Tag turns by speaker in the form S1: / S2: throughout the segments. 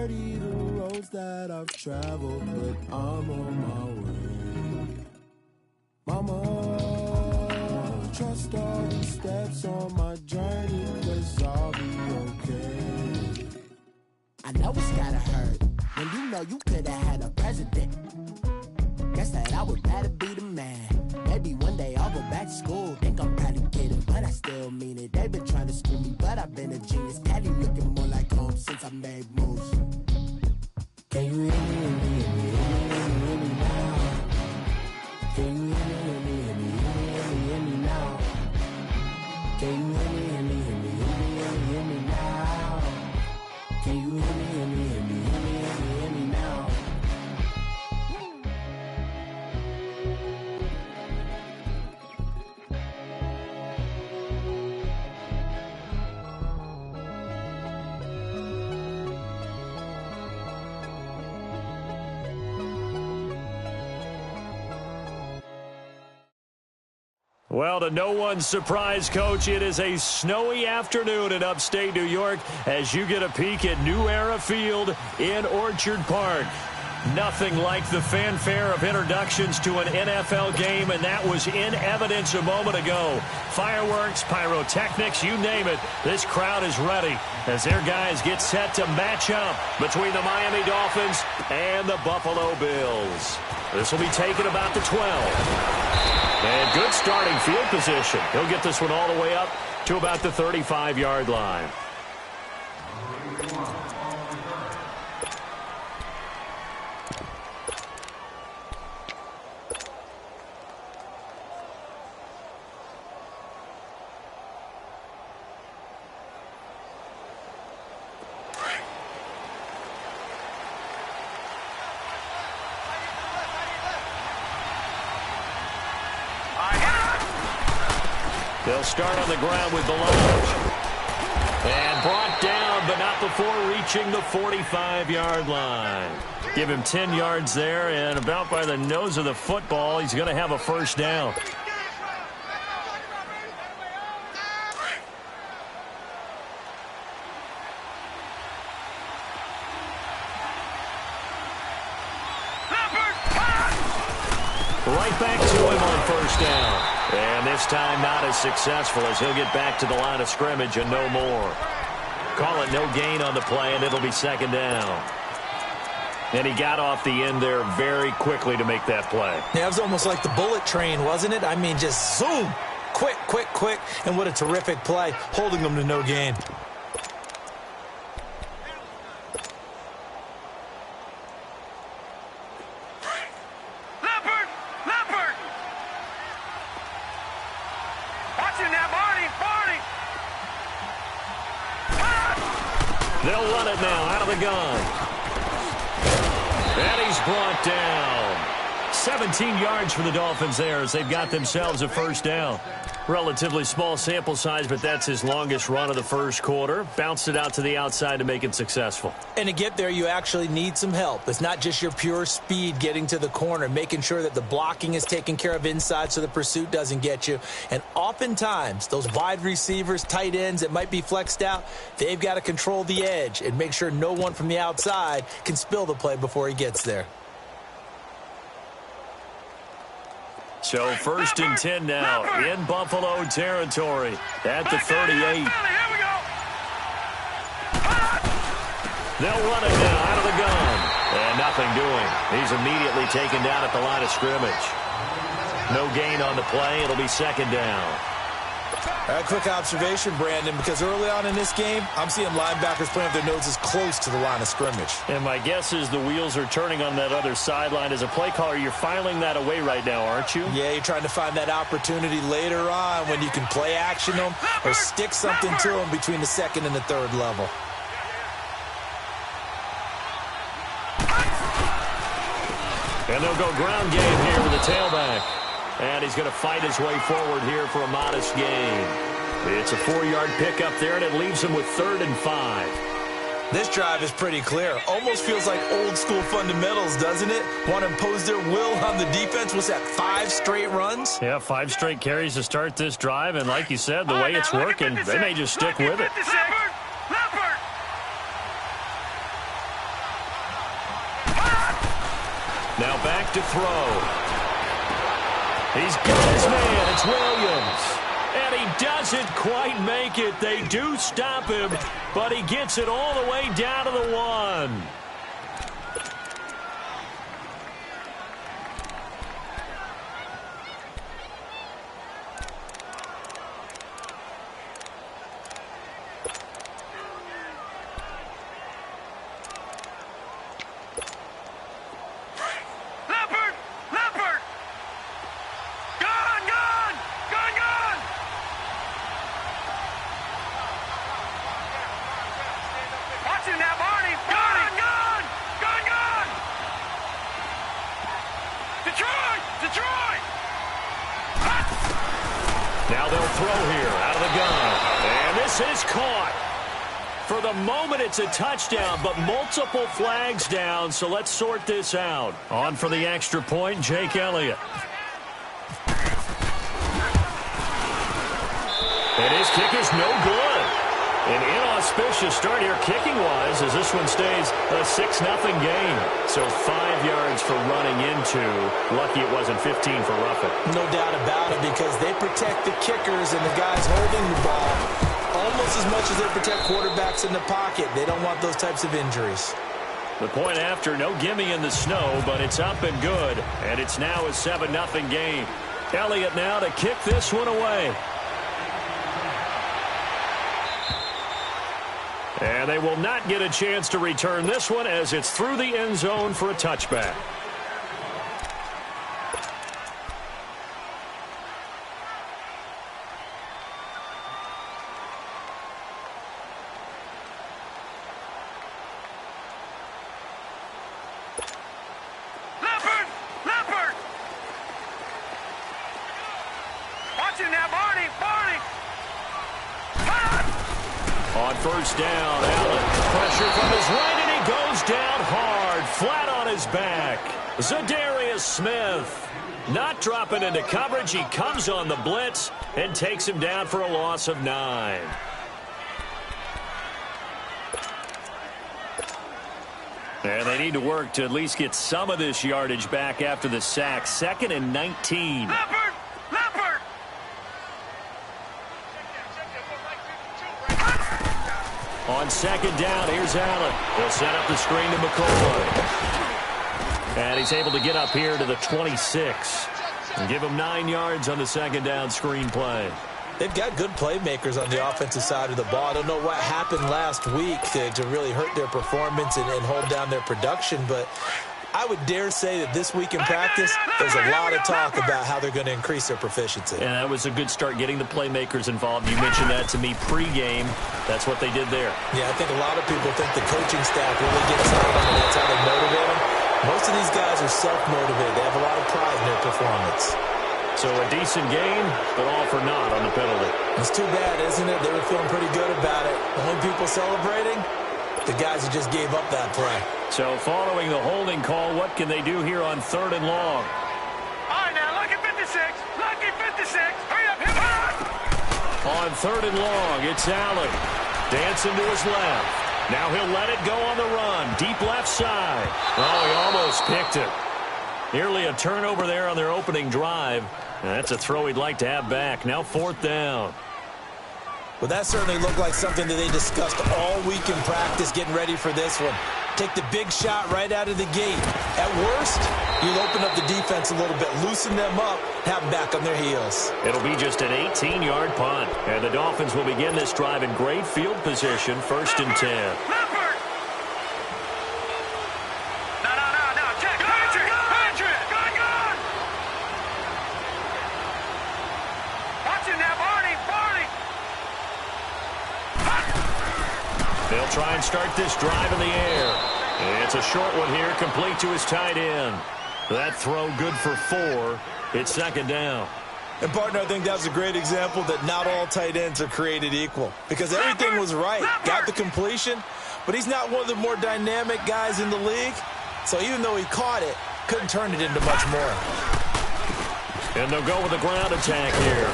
S1: dirty the roads that I've traveled, but I'm on my way. Mama, trust all the steps on my journey, 'cause I'll be okay. I know it's gotta hurt when you know you could've had a president. Guess that I would rather be the man. Maybe one day I'll go back to school. Think I'm probably kidding, but I still mean it. They've been trying to screw me, but I've been a genius. Caddy looking more like home since I made moves. Can you hear me, hear me, hear me, hear me, hear me now? Can you hear me, hear me, hear me, hear me, hear me now? Can you hear me, hear me, hear me, hear me, hear me, hear me now? Can you hear me, hear me, hear me, hear me, hear me, hear me now?
S2: Well, to no one's surprise, Coach, it is a snowy afternoon in upstate New York as you get a peek at New Era Field in Orchard Park. Nothing like the fanfare of introductions to an NFL game, and that was in evidence a moment ago. Fireworks, pyrotechnics, you name it. This crowd is ready as their guys get set to match up between the Miami Dolphins and the Buffalo Bills. This will be taken about the 12. And good starting field position. He'll get this one all the way up to about the 35-yard line. They'll start on the ground with Balaj. And brought down, but not before reaching the 45-yard line. Give him 10 yards there, and about by the nose of the football, he's going to have a first down. Right back to him on first down. And this time not as successful as he'll get back to the line of scrimmage and no more. Call it no gain on the play, and it'll be second down. And he got off the end there very quickly to make that play.
S3: Yeah, it was almost like the bullet train, wasn't it? I mean, just zoom. Quick, quick, quick. And what a terrific play, holding them to no gain.
S2: They'll run it now out of the gun. And he's brought down. 17 yards for the Dolphins there as they've got themselves a first down. Relatively small sample size, but that's his longest run of the first quarter. Bounced it out to the outside to make it successful.
S3: And to get there, you actually need some help. It's not just your pure speed getting to the corner, making sure that the blocking is taken care of inside so the pursuit doesn't get you. And oftentimes, those wide receivers, tight ends that might be flexed out, they've got to control the edge and make sure no one from the outside can spill the play before he gets there.
S2: So first and 10 now in Buffalo territory at the 38. They'll run it now out of the gun. And nothing doing. He's immediately taken down at the line of scrimmage. No gain on the play. It'll be second down.
S3: A quick observation, Brandon, because early on in this game, I'm seeing linebackers playing their noses close to the line of scrimmage.
S2: And my guess is the wheels are turning on that other sideline. As a play caller, you're filing that away right now, aren't you?
S3: Yeah, you're trying to find that opportunity later on when you can play action them or stick something to them between the second and the third level.
S2: And they'll go ground game here with the tailback. And he's going to fight his way forward here for a modest gain. It's a 4-yard pickup there, and it leaves him with 3rd and 5.
S3: This drive is pretty clear. Almost feels like old-school fundamentals, doesn't it? Want to impose their will on the defense. Was that 5 straight runs?
S2: Yeah, 5 straight carries to start this drive. And like you said, the way it's working, they may just stick with it. Now back to throw. He's got his man. It's Williams. And he doesn't quite make it. They do stop him, but he gets it all the way down to the 1. Now they'll throw here out of the gun. And this is caught. For the moment, it's a touchdown, but multiple flags down, so let's sort this out. On for the extra point, Jake Elliott. And his kick is no good. An inauspicious start here kicking-wise as this one stays a 6-0 game. So 5 yards for running into. Lucky it wasn't 15 for roughing.
S3: No doubt about it, because they protect the kickers and the guys holding the ball almost as much as they protect quarterbacks in the pocket. They don't want those types of injuries.
S2: The point after, no gimme in the snow, but it's up and good. And it's now a 7-0 game. Elliott now to kick this one away. And they will not get a chance to return this one as it's through the end zone for a touchback.
S4: Leopard! Watching now, Barney!
S2: On first down, Allen. Pressure from his right, and he goes down hard, flat on his back. Zadarius Smith not dropping into coverage. He comes on the blitz and takes him down for a loss of 9. And they need to work to at least get some of this yardage back after the sack. 2nd and 19.
S4: Leopard!
S2: On second down, here's Allen. He'll set up the screen to McCoy. And he's able to get up here to the 26. And give him 9 yards on the second down screen play.
S3: They've got good playmakers on the offensive side of the ball. I don't know what happened last week to really hurt their performance and hold down their production, but I would dare say that this week in practice, there's a lot of talk about how they're going to increase their proficiency.
S2: And that was a good start getting the playmakers involved. You mentioned that to me pregame. That's what they did there.
S3: Yeah, I think a lot of people think the coaching staff really gets on them, and that's how they motivate them. Most of these guys are self-motivated. They have a lot of pride in their performance.
S2: So a decent game, but all for naught on the penalty.
S3: It's too bad, isn't it? They were feeling pretty good about it. Only people celebrating, the guys who just gave up that play.
S2: So following the holding call, what can they do here on 3rd and long?
S4: All right, now, lucky 56. Lucky 56. Hurry up, hit hard.
S2: On 3rd and long, it's Allen. Dancing to his left. Now he'll let it go on the run. Deep left side. Oh, he almost picked it. Nearly a turnover there on their opening drive. And that's a throw he'd like to have back. Now 4th down.
S3: Well, that certainly looked like something that they discussed all week in practice getting ready for this one. Take the big shot right out of the gate. At worst, you'll open up the defense a little bit, loosen them up, have them back on their heels.
S2: It'll be just an 18-yard punt. And the Dolphins will begin this drive in great field position, 1st and 10.
S4: Leopard! No. Check. Patrick! Gun! Watching now, Barney!
S2: They'll try and start this drive in the air. It's a short one here, complete to his tight end. That throw good for 4. It's 2nd down.
S3: And, partner, I think that's a great example that not all tight ends are created equal. Because everything was right. Got the completion, but he's not one of the more dynamic guys in the league. So even though he caught it, couldn't turn it into much more.
S2: And they'll go with a ground attack here.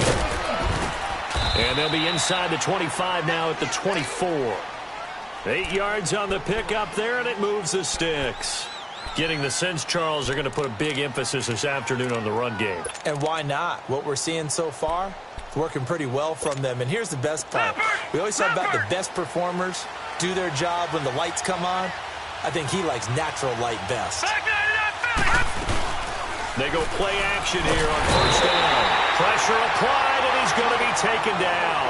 S2: And they'll be inside the 25 now at the 24. 8 yards on the pickup there, and it moves the sticks. Getting the sense, Charles, are going to put a big emphasis this afternoon on the run game.
S3: And why not? What we're seeing so far, it's working pretty well from them. And here's the best part. We always talk about the best performers do their job when the lights come on. I think he likes natural light best.
S2: They go play action here on first down. Pressure applied, and he's going to be taken down.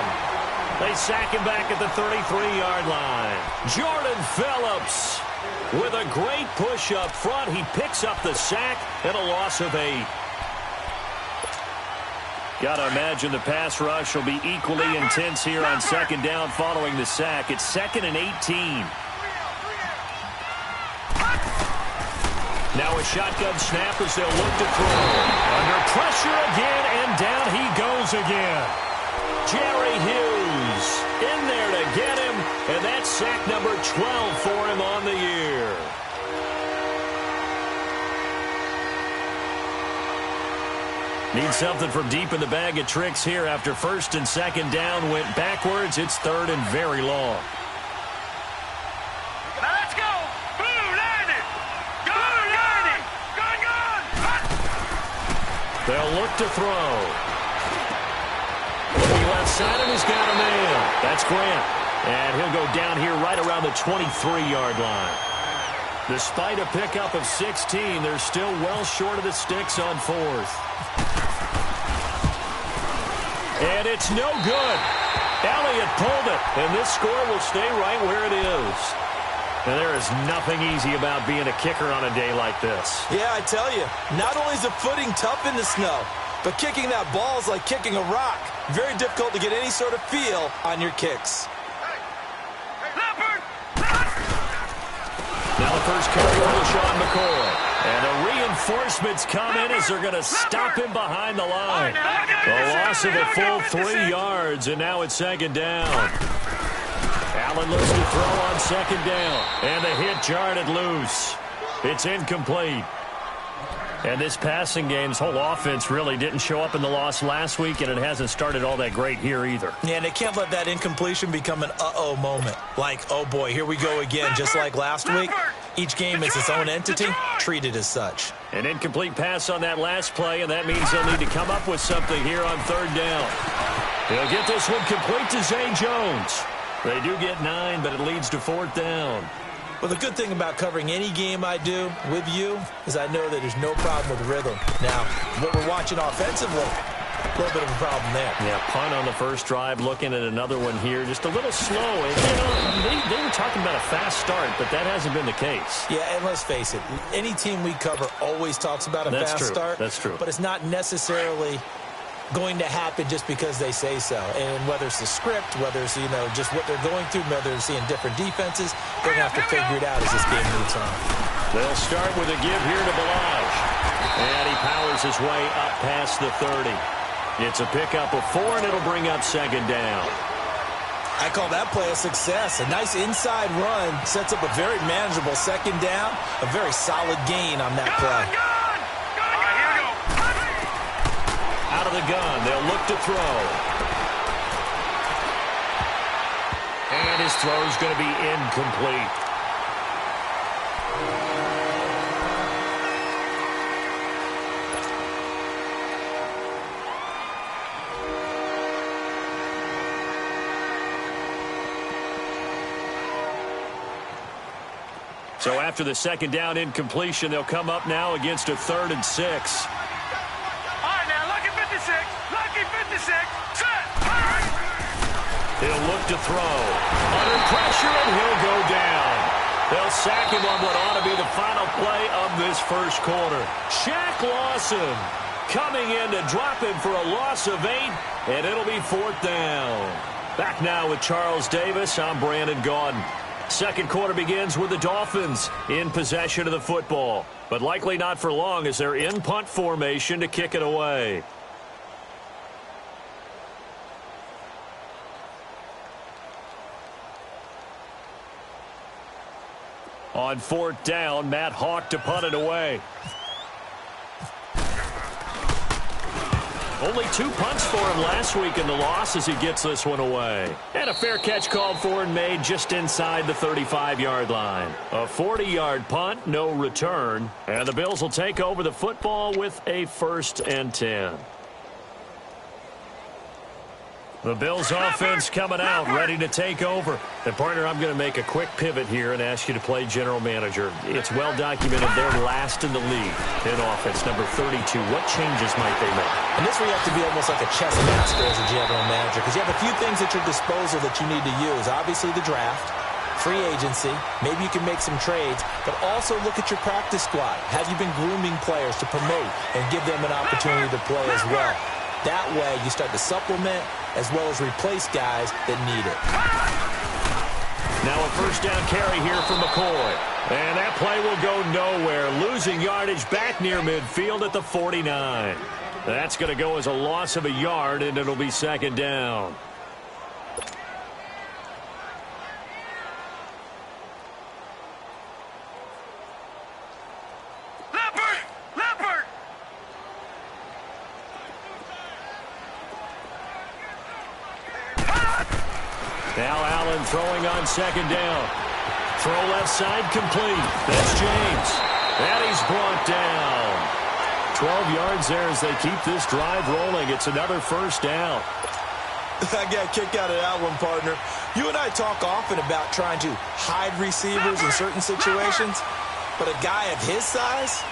S2: They sack him back at the 33-yard line. Jordan Phillips with a great push up front. He picks up the sack and a loss of 8. Got to imagine the pass rush will be equally intense here on second down following the sack. It's 2nd and 18. Now a shotgun snap as they'll look to throw. Under pressure again, and down he goes again. Jerry Hughes in there to get him, and that's sack number 12 for him on the year. Need something from deep in the bag of tricks here after first and second down went backwards. It's 3rd and very long.
S4: Now let's go. Blue 90. Go 90. Gun.
S2: They'll look to throw. Looking left side, and he's got a man. That's Grant. And he'll go down here right around the 23-yard line. Despite a pickup of 16, they're still well short of the sticks on 4th. And it's no good. Elliott pulled it, and this score will stay right where it is. And there is nothing easy about being a kicker on a day like this.
S3: Yeah, I tell you, not only is the footing tough in the snow, but kicking that ball is like kicking a rock. Very difficult to get any sort of feel on your kicks.
S2: Now the first carry for LaShawn McCoy. And the reinforcements come in as they're going to stop him behind the line. A loss of a full 3 yards, and now it's second down. Allen looks to throw on second down. And the hit jarred it loose. It's incomplete. And this passing game's whole offense really didn't show up in the loss last week, and it hasn't started all that great here either.
S3: Yeah, and they can't let that incompletion become an uh-oh moment. Like, oh boy, here we go again, just like last week. Each game is its own entity, treated as such.
S2: An incomplete pass on that last play, and that means they'll need to come up with something here on 3rd down. They'll get this one complete to Zay Jones. They do get 9, but it leads to 4th down.
S3: Well, the good thing about covering any game I do with you is I know that there's no problem with rhythm. Now, what we're watching offensively, a little bit of a problem there.
S2: Yeah, punt on the first drive, looking at another one here, just a little slow. And, you know, they were talking about a fast start, but that hasn't been the case.
S3: Yeah, and let's face it, any team we cover always talks about a fast start.
S2: That's true.
S3: But it's not necessarily going to happen just because they say so. And whether it's the script, whether it's, you know, just what they're going through, whether they're seeing different defenses, they're going to have to figure it out as this game moves on.
S2: They'll start with a give here to Balaj. And he powers his way up past the 30. It's a pickup of 4, and it'll bring up second down.
S3: I call that play a success. A nice inside run sets up a very manageable second down, a very solid gain on that play.
S2: Out of the gun, they'll look to throw. And his throw's going to be incomplete. So after the second down incompletion, they'll come up now against a 3rd and 6.
S4: Lucky 56. Set.
S2: He'll look to throw. Under pressure, and he'll go down. They'll sack him on what ought to be the final play of this first quarter. Shaq Lawson coming in to drop him for a loss of 8, and it'll be 4th down. Back now with Charles Davis. I'm Brandon Gaudin. Second quarter begins with the Dolphins in possession of the football, but likely not for long as they're in punt formation to kick it away. On 4th down, Matt Hawk to punt it away. Only 2 punts for him last week in the loss as he gets this one away. And a fair catch called for and made just inside the 35-yard line. A 40-yard punt, no return. And the Bills will take over the football with a 1st and 10. The Bills offense coming out, ready to take over. And, partner, I'm going to make a quick pivot here and ask you to play general manager. It's well documented they're last in the league in offense, number 32. What changes might they make?
S3: And this where you have to be almost like a chess master as a general manager, because you have a few things at your disposal that you need to use. Obviously, the draft, free agency, maybe you can make some trades, but also look at your practice squad. Have you been grooming players to promote and give them an opportunity to play as well? That way, you start to supplement as well as replace guys that need it.
S2: Now a 1st down carry here for McCoy. And that play will go nowhere. Losing yardage back near midfield at the 49. That's going to go as a loss of a yard, and it'll be 2nd down. Now Allen throwing on 2nd down. Throw left side complete. That's James. And he's brought down. 12 yards there as they keep this drive rolling. It's another 1st down.
S3: I got a kick out of that one, partner. You and I talk often about trying to hide receivers in certain situations, but a guy of his size,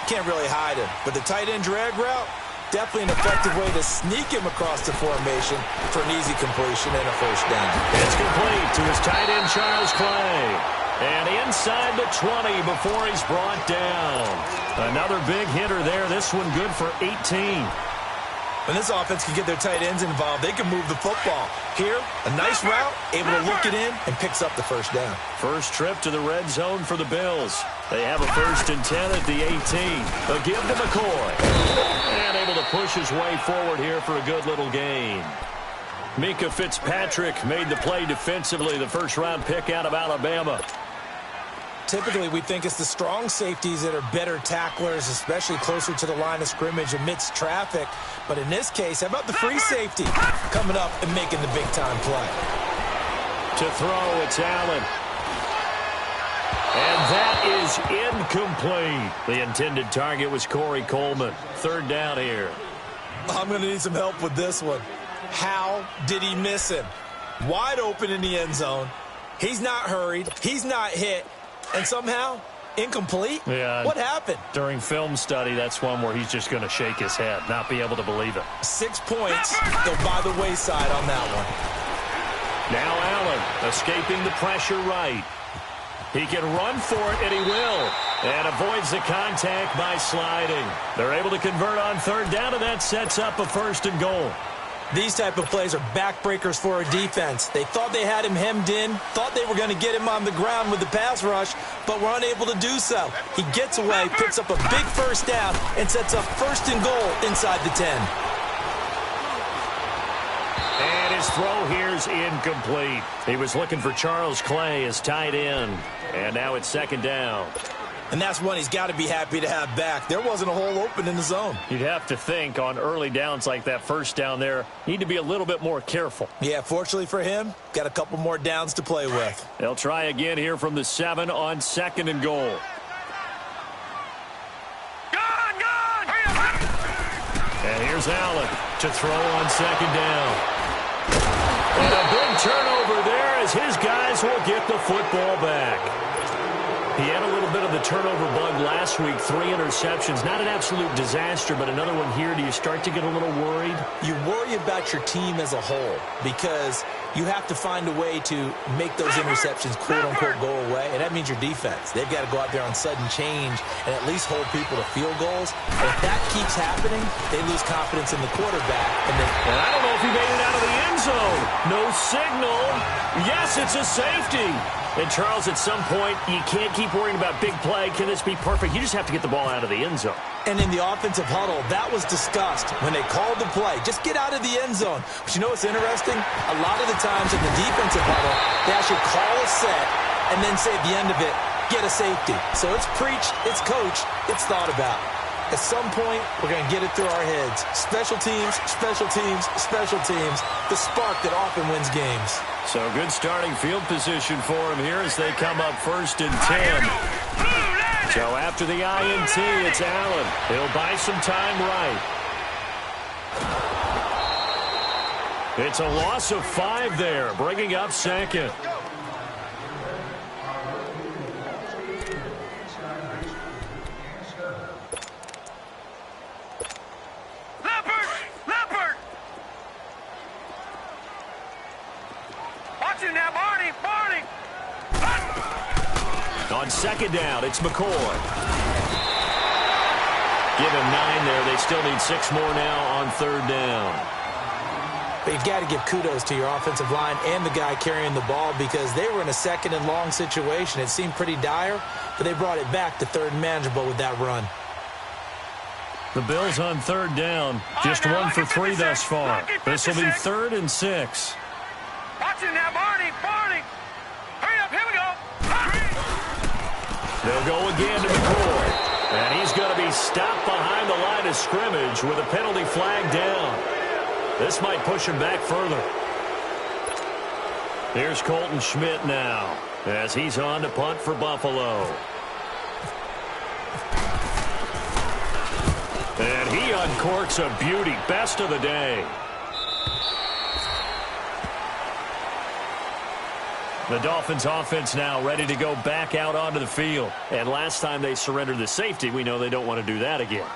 S3: can't really hide him. But the tight end drag route, definitely an effective way to sneak him across the formation for an easy completion and a 1st down.
S2: It's complete to his tight end, Charles Clay. And inside the 20 before he's brought down. Another big hitter there. This one good for 18.
S3: When this offense can get their tight ends involved, they can move the football. Here, a nice route, able to look it in, and picks up the 1st down.
S2: First trip to the red zone for the Bills. They have a 1st and 10 at the 18. A give to McCoy. And able to push his way forward here for a good little gain. Mika Fitzpatrick made the play defensively, the 1st-round pick out of Alabama.
S3: Typically, we think it's the strong safeties that are better tacklers, especially closer to the line of scrimmage amidst traffic. But in this case, how about the free safety coming up and making the big-time play?
S2: To throw, it's Allen. And that is incomplete. The intended target was Corey Coleman. 3rd down here.
S3: I'm going to need some help with this one. How did he miss him? Wide open in the end zone. He's not hurried. He's not hit. And somehow, incomplete?
S2: Yeah.
S3: What happened?
S2: During film study, that's one where he's just going to shake his head, not be able to believe it.
S3: 6 points go by the wayside on that one.
S2: Now Allen escaping the pressure right. He can run for it, and he will. And avoids the contact by sliding. They're able to convert on 3rd down, and that sets up a 1st and goal.
S3: These type of plays are backbreakers for a defense. They thought they had him hemmed in, thought they were going to get him on the ground with the pass rush, but were unable to do so. He gets away, picks up a big 1st down, and sets up 1st and goal inside the 10.
S2: And his throw here's incomplete. He was looking for Charles Clay as tight end. And now it's 2nd down.
S3: And that's one he's got to be happy to have back. There wasn't a hole open in the zone.
S2: You'd have to think on early downs like that 1st down there, need to be a little bit more careful.
S3: Yeah, fortunately for him, got a couple more downs to play with.
S2: They'll try again here from the 7 on 2nd and goal. And here's Allen to throw on 2nd down. And a big turnover there as his guys will get the football back. He had a little bit of the turnover bug last week, 3 interceptions. Not an absolute disaster, but another one here. Do you start to get a little worried?
S3: You worry about your team as a whole because you have to find a way to make those interceptions quote-unquote go away, and that means your defense. They've got to go out there on sudden change and at least hold people to field goals. And if that keeps happening, they lose confidence in the quarterback. And
S2: I don't know if he made it out of the end zone. No signal. Yes, it's a safety. And, Charles, at some point, you can't keep worrying about big play. Can this be perfect? You just have to get the ball out of the end zone.
S3: And in the offensive huddle, that was discussed when they called the play. Just get out of the end zone. But you know what's interesting? A lot of the times in the defensive huddle, they actually call a set and then say at the end of it, get a safety. So it's preached, it's coached, it's thought about. At some point, we're going to get it through our heads. Special teams, special teams, special teams. The spark that often wins games.
S2: So good starting field position for him here as they come up 1st and 10. So after the INT, it's Allen. He'll buy some time right. It's a loss of 5 there, bringing up 2nd. On 2nd down, it's McCoy. Give him 9 there. They still need 6 more now on 3rd down.
S3: But you've got to give kudos to your offensive line and the guy carrying the ball because they were in a 2nd and long situation. It seemed pretty dire, but they brought it back to 3rd and manageable with that run.
S2: The Bills on 3rd down. Just 1 for 3 thus far. This will be 3rd and 6.
S4: Watch it now, Barney. Hurry up, here we go.
S2: They'll go again to McCoy. And he's going to be stopped behind the line of scrimmage with a penalty flag down. This might push him back further. Here's Colton Schmidt now as he's on to punt for Buffalo. And he uncorks a beauty. Best of the day. The Dolphins offense now ready to go back out onto the field. And last time they surrendered the safety, we know they don't want to do that again.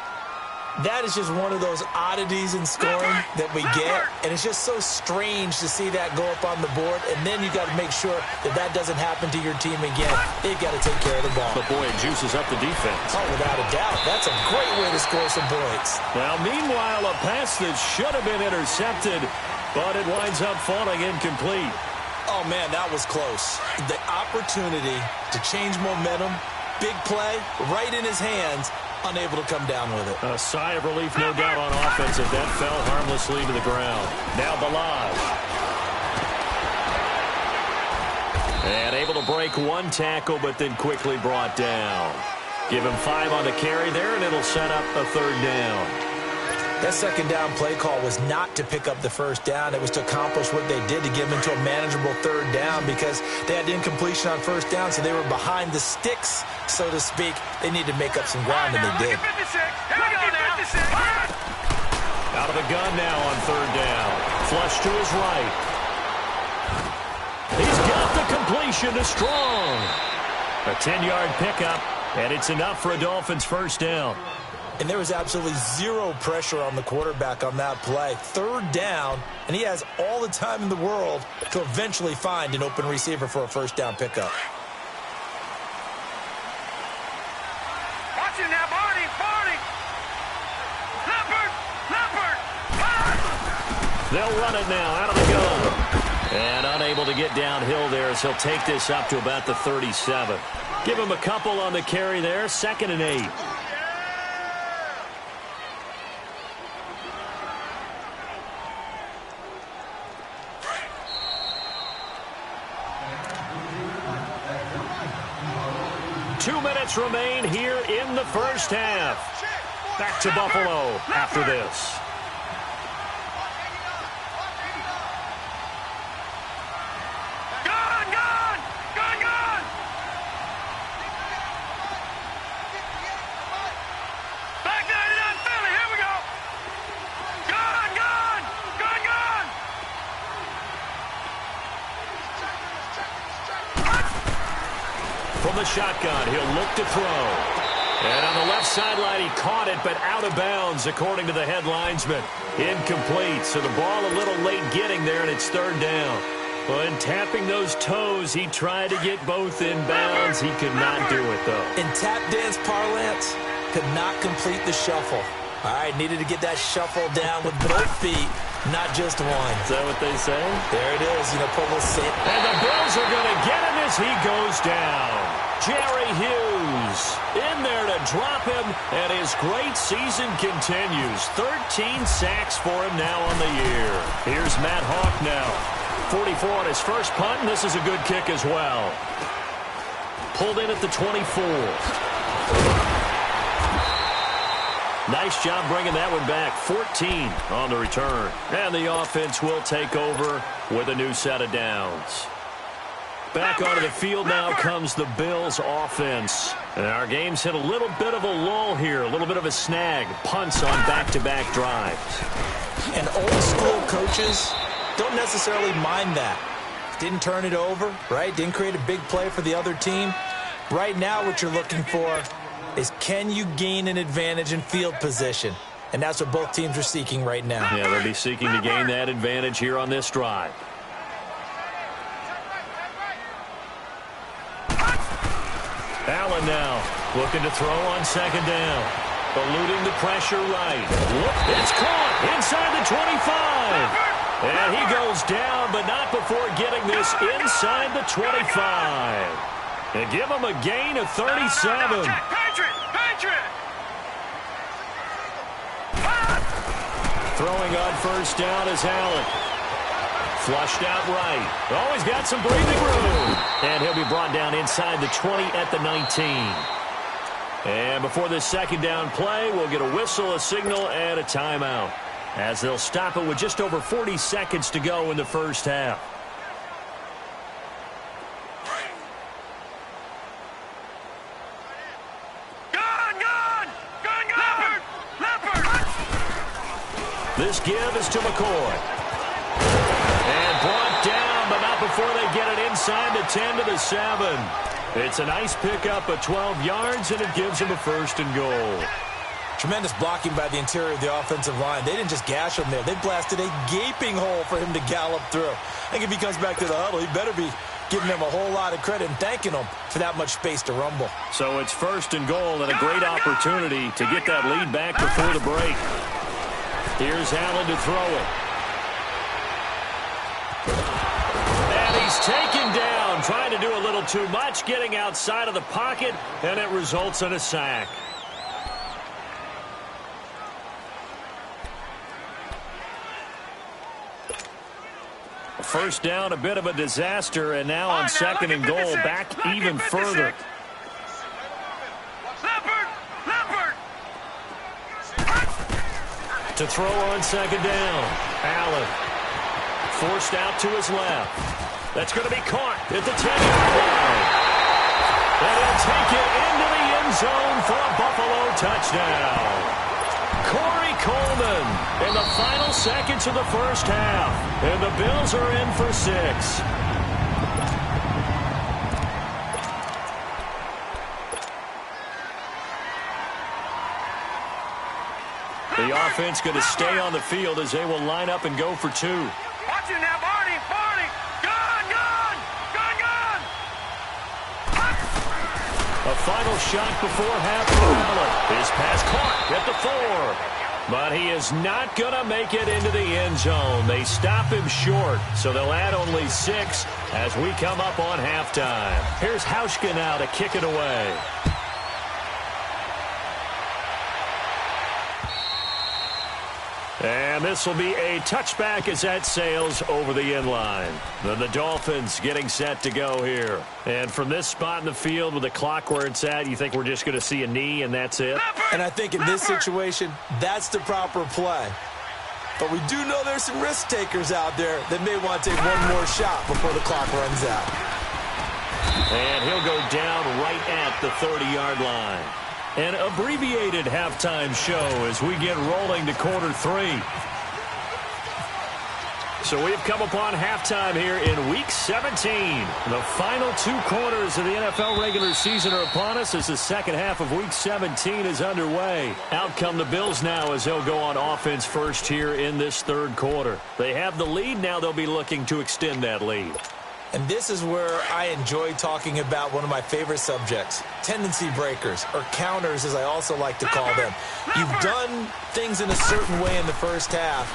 S3: That is just one of those oddities in scoring that we get, and it's just so strange to see that go up on the board, and then you got to make sure that that doesn't happen to your team again. They've got to take care of the ball.
S2: But boy, it juices up the defense.
S3: Oh, without a doubt. That's a great way to score some points.
S2: Well, meanwhile, a pass that should have been intercepted, but it winds up falling incomplete.
S3: Oh, man, that was close. The opportunity to change momentum, big play, right in his hands, unable to come down with it.
S2: A sigh of relief, no doubt, on offense if that fell harmlessly to the ground. Now Balaj. And able to break 1 tackle, but then quickly brought down. Give him 5 on the carry there, and it'll set up a 3rd down.
S3: That 2nd down play call was not to pick up the 1st down. It was to accomplish what they did to get them into a manageable 3rd down because they had incompletion on 1st down, so they were behind the sticks, so to speak. They needed to make up some ground, and they did.
S2: Out of the gun now on 3rd down. Flush to his right. He's got the completion to Strong. A 10-yard pickup, and it's enough for a Dolphins 1st down.
S3: And there was absolutely zero pressure on the quarterback on that play. 3rd down, and he has all the time in the world to eventually find an open receiver for a 1st down pickup.
S4: Watch it now, Barney. Leopard.
S2: They'll run it now out of the gun. And unable to get downhill there as he'll take this up to about the 37. Give him a couple on the carry there. 2nd and 8. Remain here in the 1st half. Back to Buffalo after this.
S4: Gone! Back 99 Philly, here we go. Gone!
S2: From the shotgun, he'll look to throw. And on the left sideline, he caught it, but out of bounds, according to the head linesman. Incomplete, so the ball a little late getting there, and it's 3rd down. Well, in tapping those toes, he tried to get both in bounds. He could not do it, though.
S3: In tap dance parlance, could not complete the shuffle. All right, needed to get that shuffle down with both feet, not just one.
S2: Is that what they say?
S3: There it is, put a little sit.
S2: And the Bills are going to get him as he goes down. Jerry Hughes in there to drop him, and his great season continues. 13 sacks for him now on the year. Here's Matt Hawk now. 44 on his first punt, and this is a good kick as well. Pulled in at the 24. Nice job bringing that one back. 14 on the return. And the offense will take over with a new set of downs. Back onto the field now comes the Bills offense. And our game's hit a little bit of a lull here, a little bit of a snag. Punts on back-to-back drives.
S3: And old-school coaches don't necessarily mind that. Didn't turn it over, right? Didn't create a big play for the other team. Right now what you're looking for is, can you gain an advantage in field position? And that's what both teams are seeking right now.
S2: Yeah, they'll be seeking to gain that advantage here on this drive. Allen now looking to throw on second down. Eluding the pressure right. It's caught inside the 25. And he goes down, but not before getting this inside the 25. And give him a gain of 37. Throwing on first down is Allen. Flushed out right. Oh, he's got some breathing room. And he'll be brought down inside the 20 at the 19. And before this second down play, we'll get a whistle, a signal, and a timeout, as they'll stop it with just over 40 seconds to go in the first half. This give is to McCoy. And brought down, but not before they get it inside the 10 to the 7. It's a nice pickup of 12 yards, and it gives him a first and goal.
S3: Tremendous blocking by the interior of the offensive line. They didn't just gash him there. They blasted a gaping hole for him to gallop through. I think if he comes back to the huddle, he better be giving them a whole lot of credit and thanking them for that much space to rumble.
S2: So it's first and goal and a great opportunity to get that lead back before the break. Here's Allen to throw it. And he's taken down, trying to do a little too much, getting outside of the pocket, and it results in a sack. First down, a bit of a disaster, and now on second and goal, back even further. To throw on second down, Allen forced out to his left. That's going to be caught at the 10-yard line. And he'll take it into the end zone for a Buffalo touchdown. Corey Coleman in the final seconds of the first half. And the Bills are in for 6. The offense going to stay on the field as they will line up and go for 2.
S4: Watch it now, Barney! Gun!
S2: A final shot before half for Allen. His pass caught at the 4. But he is not going to make it into the end zone. They stop him short, so they'll add only 6 as we come up on halftime. Here's Hauschka now to kick it away. And this will be a touchback as that sails over the end line. Then the Dolphins getting set to go here. And from this spot in the field with the clock where it's at, you think we're just going to see a knee and that's it?
S3: And I think in this situation, that's the proper play. But we do know there's some risk takers out there that may want to take one more shot before the clock runs out.
S2: And he'll go down right at the 30-yard line. An abbreviated halftime show as we get rolling to quarter 3. So we've come upon halftime here in Week 17. The final 2 quarters of the NFL regular season are upon us as the second half of Week 17 is underway. Out come the Bills now as they'll go on offense first here in this third quarter. They have the lead. Now they'll be looking to extend that lead.
S3: And this is where I enjoy talking about one of my favorite subjects, tendency breakers, or counters as I also like to call them. You've done things in a certain way in the first half,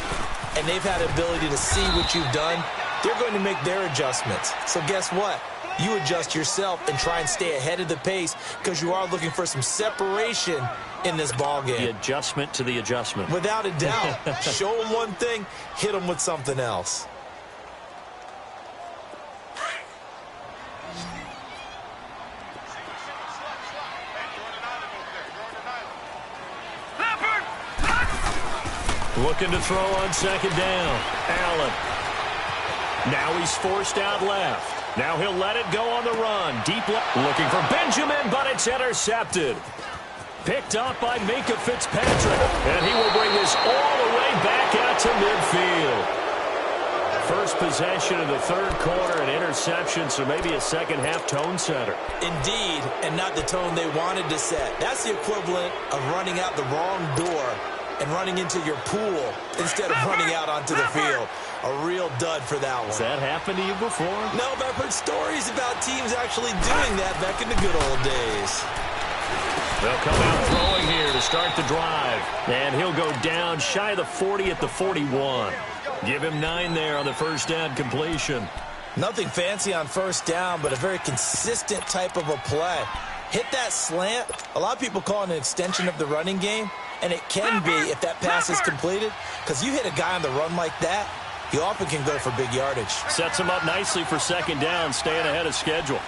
S3: and they've had the ability to see what you've done. They're going to make their adjustments. So guess what? You adjust yourself and try and stay ahead of the pace because you are looking for some separation in this ballgame.
S2: The adjustment to the adjustment.
S3: Without a doubt. Show them one thing, hit them with something else.
S2: Looking to throw on second down. Allen. Now he's forced out left. Now he'll let it go on the run. Deep left. Looking for Benjamin, but it's intercepted. Picked up by Minkah Fitzpatrick. And he will bring this all the way back out to midfield. First possession of the third quarter, an interception, so maybe a second-half tone setter.
S3: Indeed, and not the tone they wanted to set. That's the equivalent of running out the wrong door and running into your pool instead of running out onto the field. A real dud for that one.
S2: Has that happened to you before?
S3: No, but I've heard stories about teams actually doing that back in the good old days.
S2: They'll come out throwing here to start the drive. And he'll go down shy of the 40 at the 41. Give him 9 there on the first down completion.
S3: Nothing fancy on first down, but a very consistent type of a play. Hit that slant. A lot of people call it an extension of the running game, and it can be if that pass is completed, because you hit a guy on the run like that, he often can go for big yardage.
S2: Sets him up nicely for second down, staying ahead of schedule.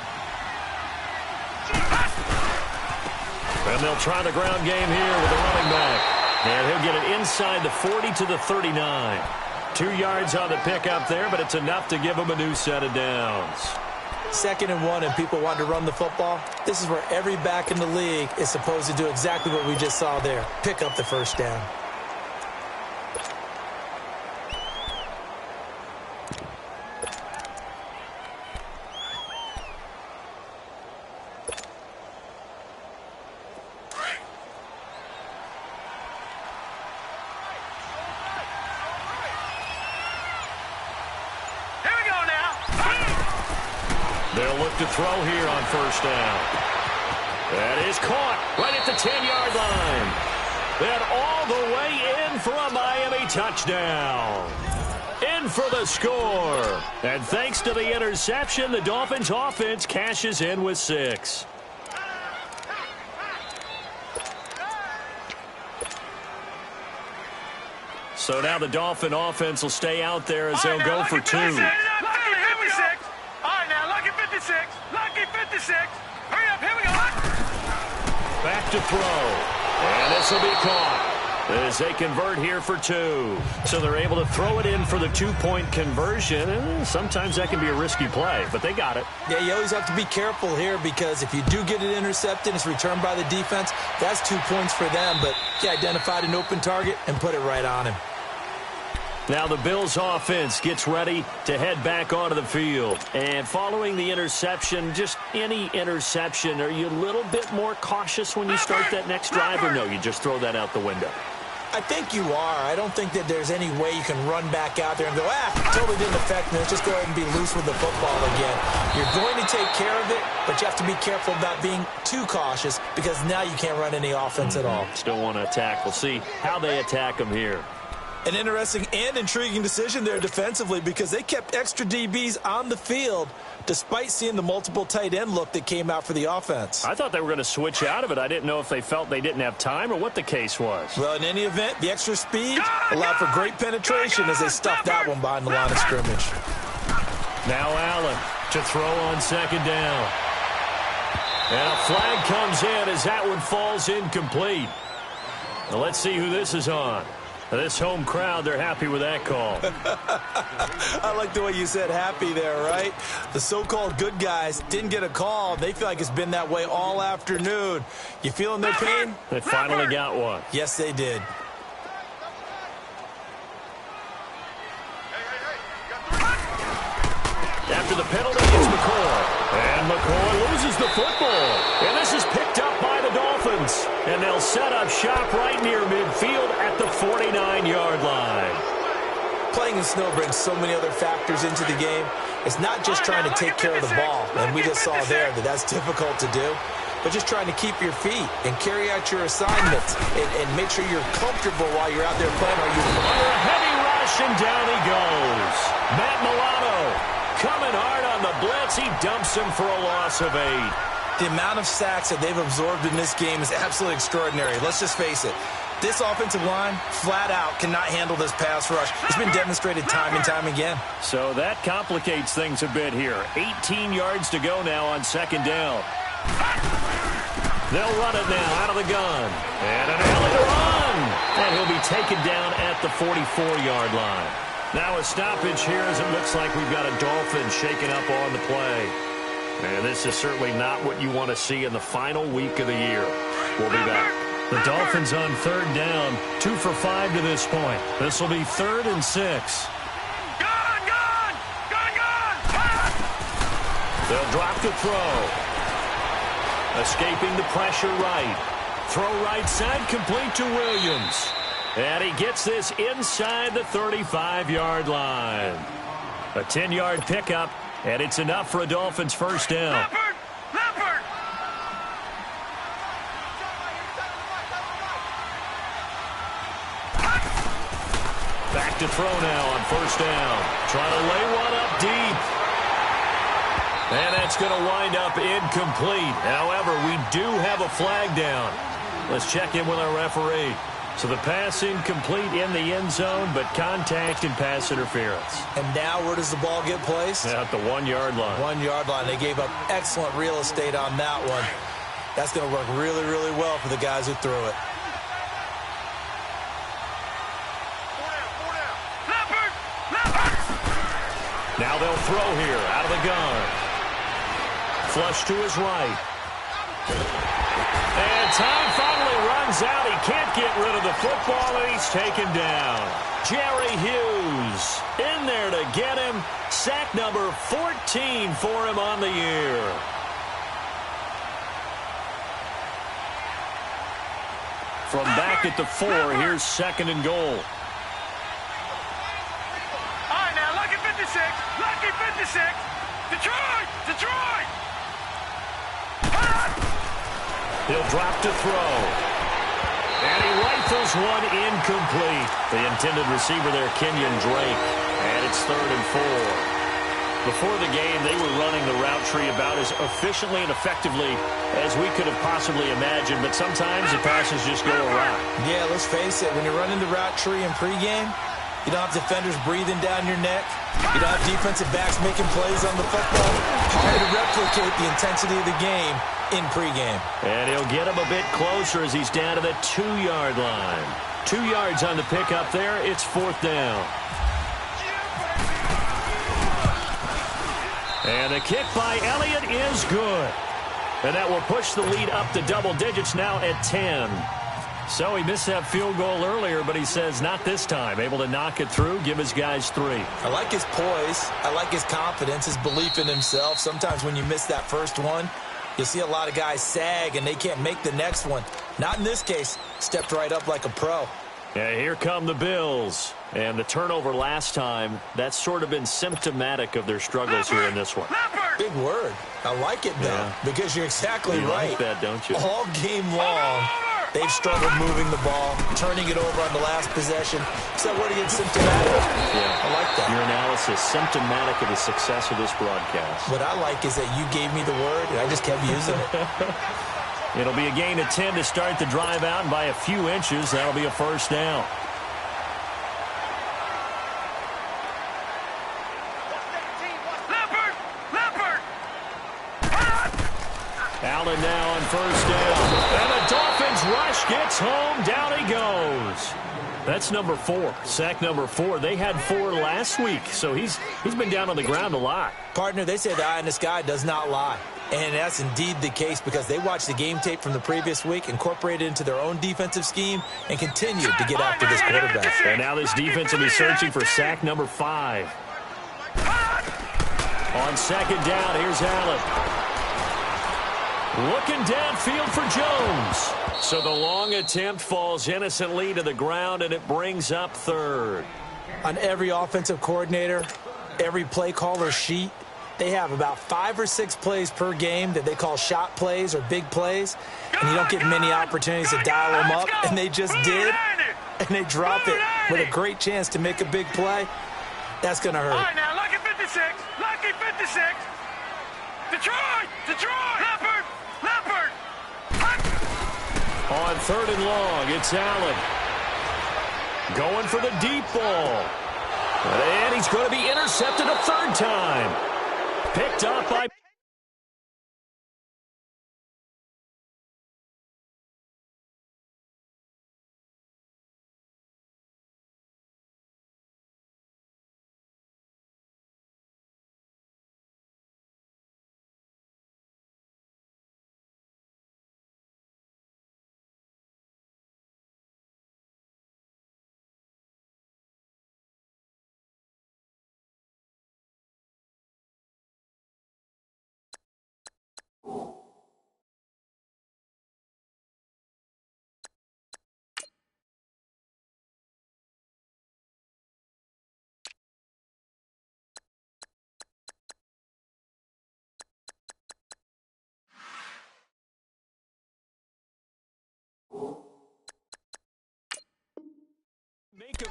S2: And they'll try the ground game here with the running back. And he'll get it inside the 40 to the 39. 2 yards on the pickup there, but it's enough to give him a new set of downs.
S3: 2nd and 1, and people want to run the football. This is where every back in the league is supposed to do exactly what we just saw there. Pick up the first down.
S2: They'll look to throw here on first down. That is caught right at the 10-yard line. Then all the way in for a Miami touchdown. In for the score. And thanks to the interception, the Dolphins offense cashes in with 6. So now the Dolphin offense will stay out there as they'll go for 2.
S4: Lucky 56. Hurry up, here we go.
S2: Back to throw. And this will be caught as they convert here for 2. So they're able to throw it in for the 2-point conversion. Sometimes that can be a risky play, but they got it.
S3: Yeah, you always have to be careful here because if you do get it intercepted, it's returned by the defense. That's 2 points for them, but he identified an open target and put it right on him.
S2: Now the Bills offense gets ready to head back onto the field. And following the interception, just any interception, are you a little bit more cautious when you start that next drive, or no, you just throw that out the window?
S3: I think you are. I don't think that there's any way you can run back out there and go, totally didn't affect me. Let's just go ahead and be loose with the football again. You're going to take care of it, but you have to be careful about being too cautious because now you can't run any offense at all.
S2: Still want to attack. We'll see how they attack them here.
S3: An interesting and intriguing decision there defensively because they kept extra DBs on the field despite seeing the multiple tight end look that came out for the offense.
S2: I thought they were going to switch out of it. I didn't know if they felt they didn't have time or what the case was.
S3: Well, in any event, the extra speed allowed for great penetration as they stuffed that one behind the line of scrimmage.
S2: Now Allen to throw on second down. And a flag comes in as that one falls incomplete. Now let's see who this is on. This home crowd, they're happy with that call.
S3: I like the way you said happy there, right? The so-called good guys didn't get a call. They feel like it's been that way all afternoon. You feeling their pain?
S2: They finally got one.
S3: Yes, they did.
S2: After the penalty, it's McCoy. And McCoy loses the football. And this is picked up by the Dolphins. And they'll set up shop right near midfield at the 49-yard line.
S3: Playing in snow brings so many other factors into the game. It's not just trying to take care of the ball. And we just saw there that that's difficult to do. But just trying to keep your feet and carry out your assignments and make sure you're comfortable while you're out there playing.
S2: Under a heavy rush, and down he goes. Matt Milano coming hard on the blitz. He dumps him for a loss of 8.
S3: The amount of sacks that they've absorbed in this game is absolutely extraordinary. Let's just face it. This offensive line, flat out, cannot handle this pass rush. It's been demonstrated time and time again.
S2: So that complicates things a bit here. 18 yards to go now on second down. They'll run it now out of the gun. And an alley to run. And he'll be taken down at the 44-yard line. Now a stoppage here as it looks like we've got a Dolphin shaken up on the play. And this is certainly not what you want to see in the final week of the year. We'll be back. The Dolphins on third down, 2 for 5 to this point. This will be 3rd and 6. They'll drop the throw. Escaping the pressure right. Throw right side, complete to Williams. And he gets this inside the 35-yard line. A 10-yard pickup, and it's enough for a Dolphins first down. Back to throw now on first down. Trying to lay one up deep. And that's going to wind up incomplete. However, we do have a flag down. Let's check in with our referee. So the pass incomplete in the end zone, but contact and pass interference.
S3: And now where does the ball get placed?
S2: At the 1-yard line.
S3: 1-yard line. They gave up excellent real estate on that one. That's going to work really, really well for the guys who threw it.
S2: Now they'll throw here out of the gun. Flush to his right. And time finally runs out. He can't get rid of the football, and he's taken down. Jerry Hughes in there to get him. Sack number 14 for him on the year. From back at the 4, here's 2nd and goal.
S4: All right, now, lucky 56. Lucky 56. Detroit! Detroit!
S2: He'll drop to throw. And he rifles one incomplete. The intended receiver there, Kenyon Drake. And it's 3rd and 4. Before the game, they were running the route tree about as efficiently and effectively as we could have possibly imagined. But sometimes the passes just go awry.
S3: Yeah, let's face it. When you're running the route tree in pregame, you don't have defenders breathing down your neck. You don't have defensive backs making plays on the football. Hard to replicate the intensity of the game in pregame.
S2: And he'll get him a bit closer as he's down to the 2-yard line. 2 yards on the pickup there. It's 4th down. And the kick by Elliott is good. And that will push the lead up to double digits now at 10. So he missed that field goal earlier, but he says not this time. Able to knock it through, give his guys 3.
S3: I like his poise. I like his confidence, his belief in himself. Sometimes when you miss that first one, you'll see a lot of guys sag and they can't make the next one. Not in this case. Stepped right up like a pro.
S2: Yeah, here come the Bills. And the turnover last time, that's sort of been symptomatic of their struggles here in this one.
S3: Big word. I like it, though, because you're exactly
S2: you
S3: right.
S2: Like that, don't you?
S3: All game long, they've struggled moving the ball, turning it over on the last possession. Is that word again, symptomatic?
S2: Yeah.
S3: I like that.
S2: Your analysis, symptomatic of the success of this broadcast.
S3: What I like is that you gave me the word, and I just kept using it.
S2: It'll be a gain of 10 to start the drive out, and by a few inches, that'll be a first down. Allen now on first down. And the Dolphins rush gets home. Down he goes. That's number 4. Sack number 4. They had 4 last week, so he's been down on the ground a lot.
S3: Partner, they say the eye in the sky does not lie. And that's indeed the case because they watched the game tape from the previous week, incorporated it into their own defensive scheme, and continued to get after this quarterback.
S2: And now this defense will be searching for sack number 5. On second down, here's Allen. Looking downfield for Jones. So the long attempt falls innocently to the ground, and it brings up 3rd.
S3: On every offensive coordinator, every play caller sheet, they have about 5 or 6 plays per game that they call shot plays or big plays, and you don't get many opportunities to dial them up, and they just did, and they drop it with a great chance to make a big play. That's going to hurt.
S4: All right, now, lucky 56. Lucky 56. Detroit! Detroit! Leopard! Leopard!
S2: On 3rd and long, it's Allen. Going for the deep ball. And he's going to be intercepted a 3rd time. Picked up by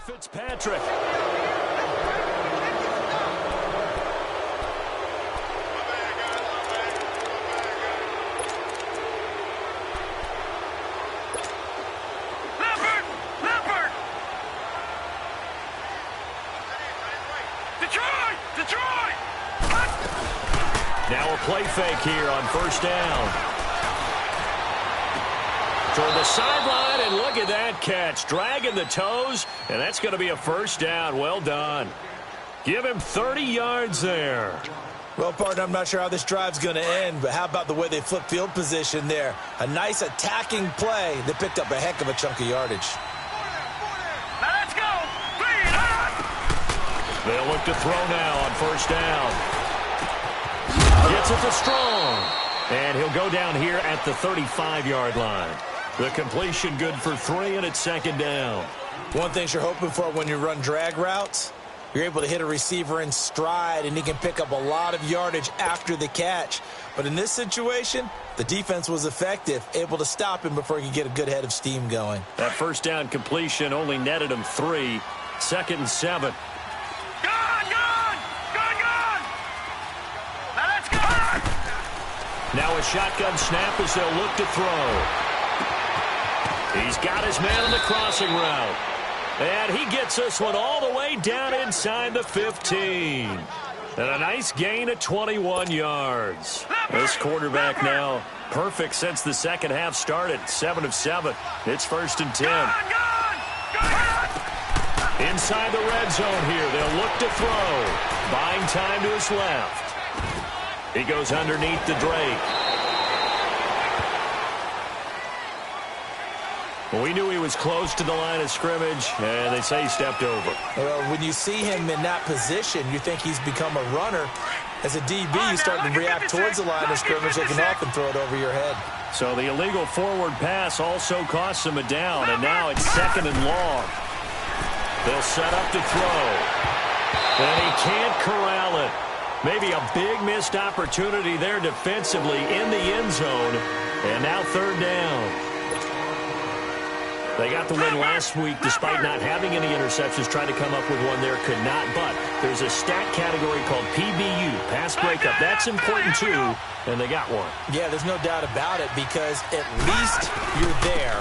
S2: Fitzpatrick.
S4: Detroit!
S2: Now a play fake here on first down. Toward the sideline, and look at that catch. Dragging the toes, and that's going to be a first down. Well done. Give him 30 yards there.
S3: Well, partner, I'm not sure how this drive's going to end, but how about the way they flip field position there? A nice attacking play that picked up a heck of a chunk of yardage.
S4: Now let's go! Bring it on!
S2: They'll look to throw now on first down. Gets it to Strong. And he'll go down here at the 35-yard line. The completion good for 3, and it's second down.
S3: One thing you're hoping for when you run drag routes, you're able to hit a receiver in stride, and he can pick up a lot of yardage after the catch. But in this situation, the defense was effective, able to stop him before he could get a good head of steam going.
S2: That first down completion only netted him 3. Second and 7. Now a shotgun snap as they'll look to throw. He's got his man on the crossing route. And he gets this one all the way down inside the 15. And a nice gain of 21 yards. This quarterback now perfect since the second half started. 7 of 7. It's first and 10. Inside the red zone here. They'll look to throw. Buying time to his left. He goes underneath the Drake. Well, we knew he was close to the line of scrimmage, and they say he stepped over.
S3: Well, when you see him in that position, you think he's become a runner. As a DB, you start to react towards the line of scrimmage. They can often throw it over your head.
S2: So the illegal forward pass also costs him a down, and now it's second and long. They'll set up to throw. And he can't corral it. Maybe a big missed opportunity there defensively in the end zone. And now third down. They got the win last week despite not having any interceptions. Tried to come up with one there, could not. But there's a stat category called PBU, pass breakup. That's important too, and they got one.
S3: Yeah, there's no doubt about it because at least you're there,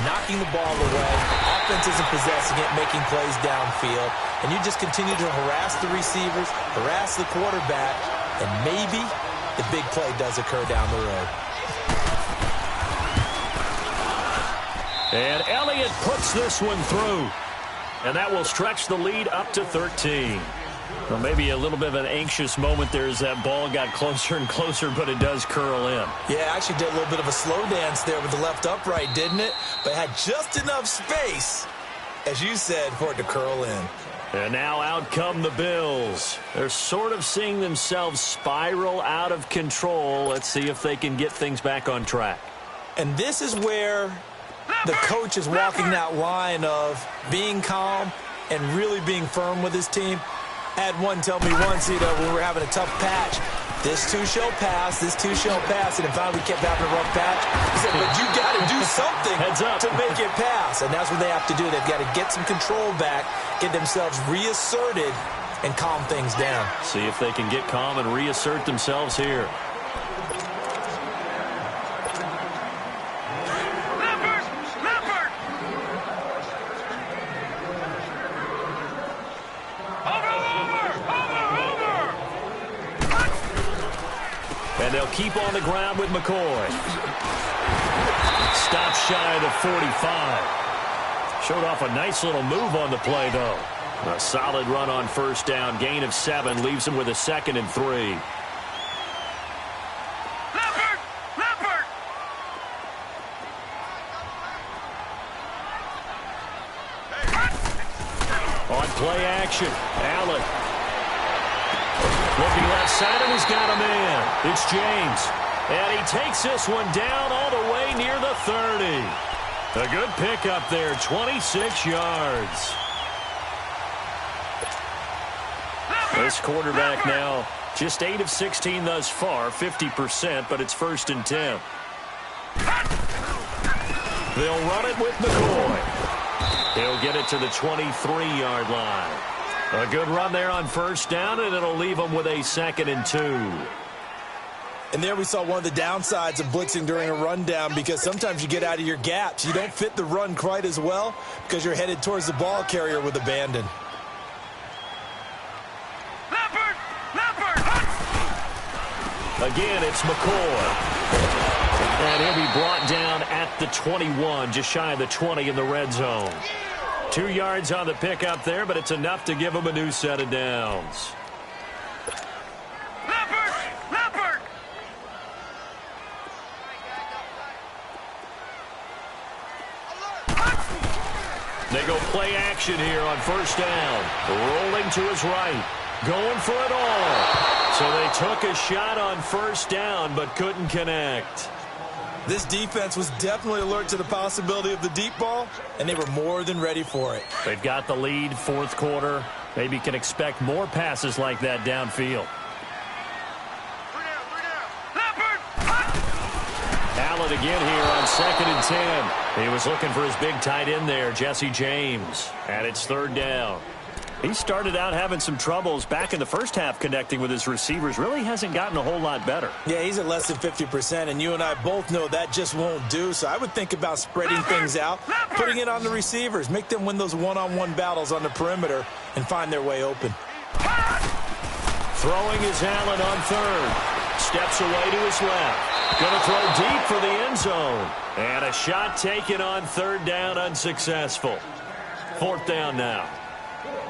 S3: knocking the ball away. Offense isn't possessing it, making plays downfield. And you just continue to harass the receivers, harass the quarterback, and maybe the big play does occur down the road.
S2: And Elliott puts this one through. And that will stretch the lead up to 13. Well, maybe a little bit of an anxious moment there as that ball got closer and closer, but it does curl in.
S3: Yeah, actually did a little bit of a slow dance there with the left upright, didn't it? But had just enough space, as you said, for it to curl in.
S2: And now out come the Bills. They're sort of seeing themselves spiral out of control. Let's see if they can get things back on track.
S3: And this is where the coach is walking that line of being calm and really being firm with his team. I had one tell me once, when we were having a tough patch, this too shall pass, this too shall pass, and finally we kept having a rough patch. He said, but you got to do something to make it pass, and that's what they have to do. They've got to get some control back, get themselves reasserted, and calm things down.
S2: See if they can get calm and reassert themselves here. And they'll keep on the ground with McCoy. Stop shy of the 45. Showed off a nice little move on the play, though. A solid run on first down. Gain of 7 leaves him with a 2nd and 3.
S4: Leopard!
S2: On play action, Allen. Looking left side, and he's got a man. It's James. And he takes this one down all the way near the 30. A good pickup there, 26 yards. This quarterback now just 8 of 16 thus far, 50%, but it's first and 10. They'll run it with McCoy. He'll get it to the 23-yard line. A good run there on first down, and it'll leave him with a 2nd and 2.
S3: And there we saw one of the downsides of blitzing during a rundown, because sometimes you get out of your gaps. You don't fit the run quite as well because you're headed towards the ball carrier with abandon.
S2: Again, it's McCoy. And he'll be brought down at the 21, just shy of the 20 in the red zone. 2 yards on the pickup there, but it's enough to give him a new set of downs. They go play action here on first down. Rolling to his right. Going for it all. So they took a shot on first down, but couldn't connect.
S3: This defense was definitely alert to the possibility of the deep ball, and they were more than ready for it.
S2: They've got the lead, fourth quarter. Maybe can expect more passes like that downfield. Allen again here on 2nd and 10. He was looking for his big tight end there, Jesse James. And it's 3rd down. He started out having some troubles back in the first half connecting with his receivers. Really hasn't gotten a whole lot better.
S3: Yeah, he's at less than 50%, and you and I both know that just won't do. So I would think about spreading things out, putting it on the receivers, make them win those one-on-one battles on the perimeter, and find their way open.
S2: Throwing is Allen on 3rd. Steps away to his left. Going to throw deep for the end zone. And a shot taken on 3rd down, unsuccessful. 4th down now.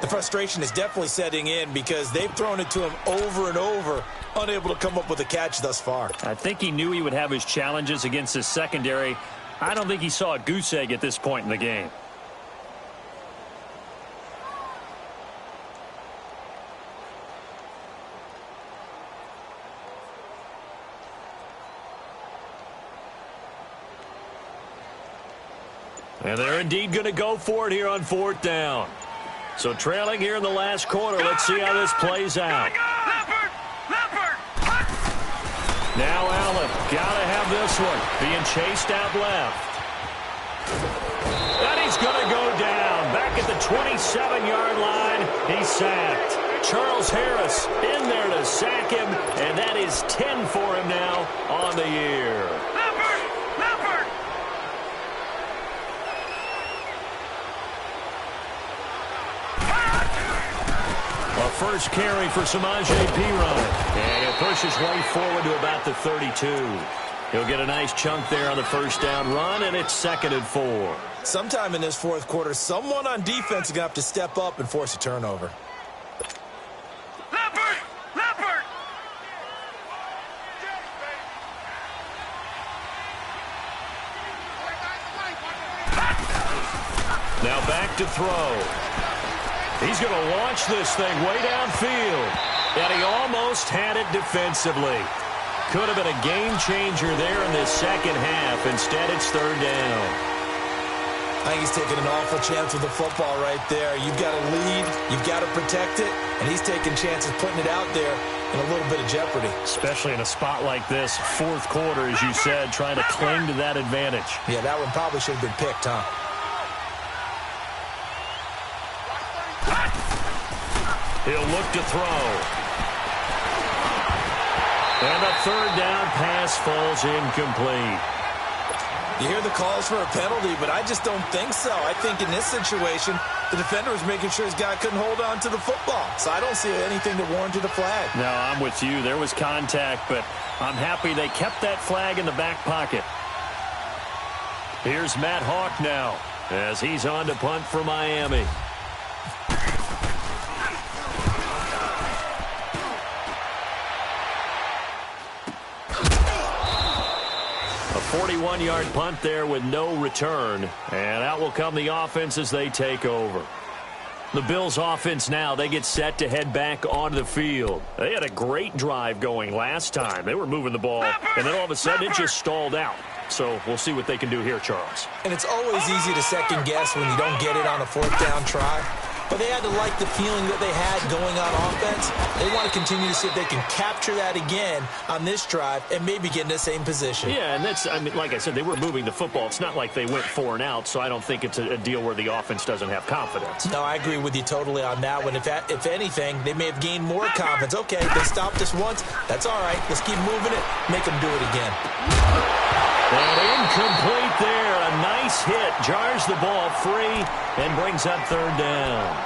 S3: The frustration is definitely setting in because they've thrown it to him over and over, unable to come up with a catch thus far.
S2: I think he knew he would have his challenges against his secondary. I don't think he saw a goose egg at this point in the game. And they're indeed going to go for it here on 4th down. So trailing here in the last quarter. Let's see how this plays out. Now Allen, got to have this one. Being chased out left. And he's going to go down. Back at the 27-yard line. He's sacked. Charles Harris in there to sack him. And that is 10 for him now on the year. First carry for Samaje Perine. And he'll push his way forward to about the 32. He'll get a nice chunk there on the first down run, and it's 2nd and 4.
S3: Sometime in this fourth quarter, someone on defense is going to have to step up and force a turnover.
S2: Now back to throw. He's going to launch this thing way downfield. And he almost had it defensively. Could have been a game changer there in this second half. Instead, it's 3rd down.
S3: I think he's taking an awful chance with the football right there. You've got to lead. You've got to protect it. And he's taking chances putting it out there in a little bit of jeopardy.
S2: Especially in a spot like this, fourth quarter, as you said, trying to cling to that advantage.
S3: Yeah, that one probably should have been picked, huh?
S2: He'll look to throw. And the 3rd down pass falls incomplete.
S3: You hear the calls for a penalty, but I just don't think so. I think in this situation, the defender was making sure his guy couldn't hold on to the football. So I don't see anything that warranted a flag.
S2: No, I'm with you. There was contact, but I'm happy they kept that flag in the back pocket. Here's Matt Hawk now as he's on to punt for Miami. A 41-yard punt there with no return. And out will come the offense as they take over. The Bills offense now, they get set to head back onto the field. They had a great drive going last time. They were moving the ball, and then all of a sudden it just stalled out. So we'll see what they can do here, Charles.
S3: And it's always easy to second guess when you don't get it on a 4th down try. But they had to like the feeling that they had going on offense. They want to continue to see if they can capture that again on this drive and maybe get in the same position.
S2: Yeah, and that's, I mean, like I said, they were moving the football. It's not like they went 4 and out, so I don't think it's a deal where the offense doesn't have confidence.
S3: No, I agree with you totally on that one. If anything, they may have gained more confidence. Okay, they stopped us once. That's all right. Let's keep moving it. Make them do it again.
S2: And incomplete there. A nice hit. Jars the ball free and brings up 3rd down.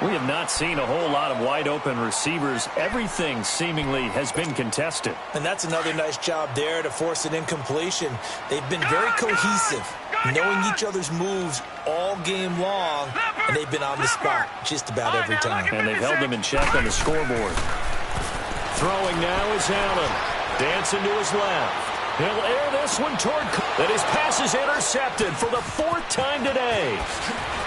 S2: We have not seen a whole lot of wide-open receivers. Everything seemingly has been contested.
S3: And that's another nice job there to force an incompletion. They've been very cohesive, knowing each other's moves all game long, and they've been on the spot just about every time.
S2: And they've held them in check on the scoreboard. Throwing now is Allen. Dancing to his left. He'll air this one toward... And his pass is intercepted for the 4th time today.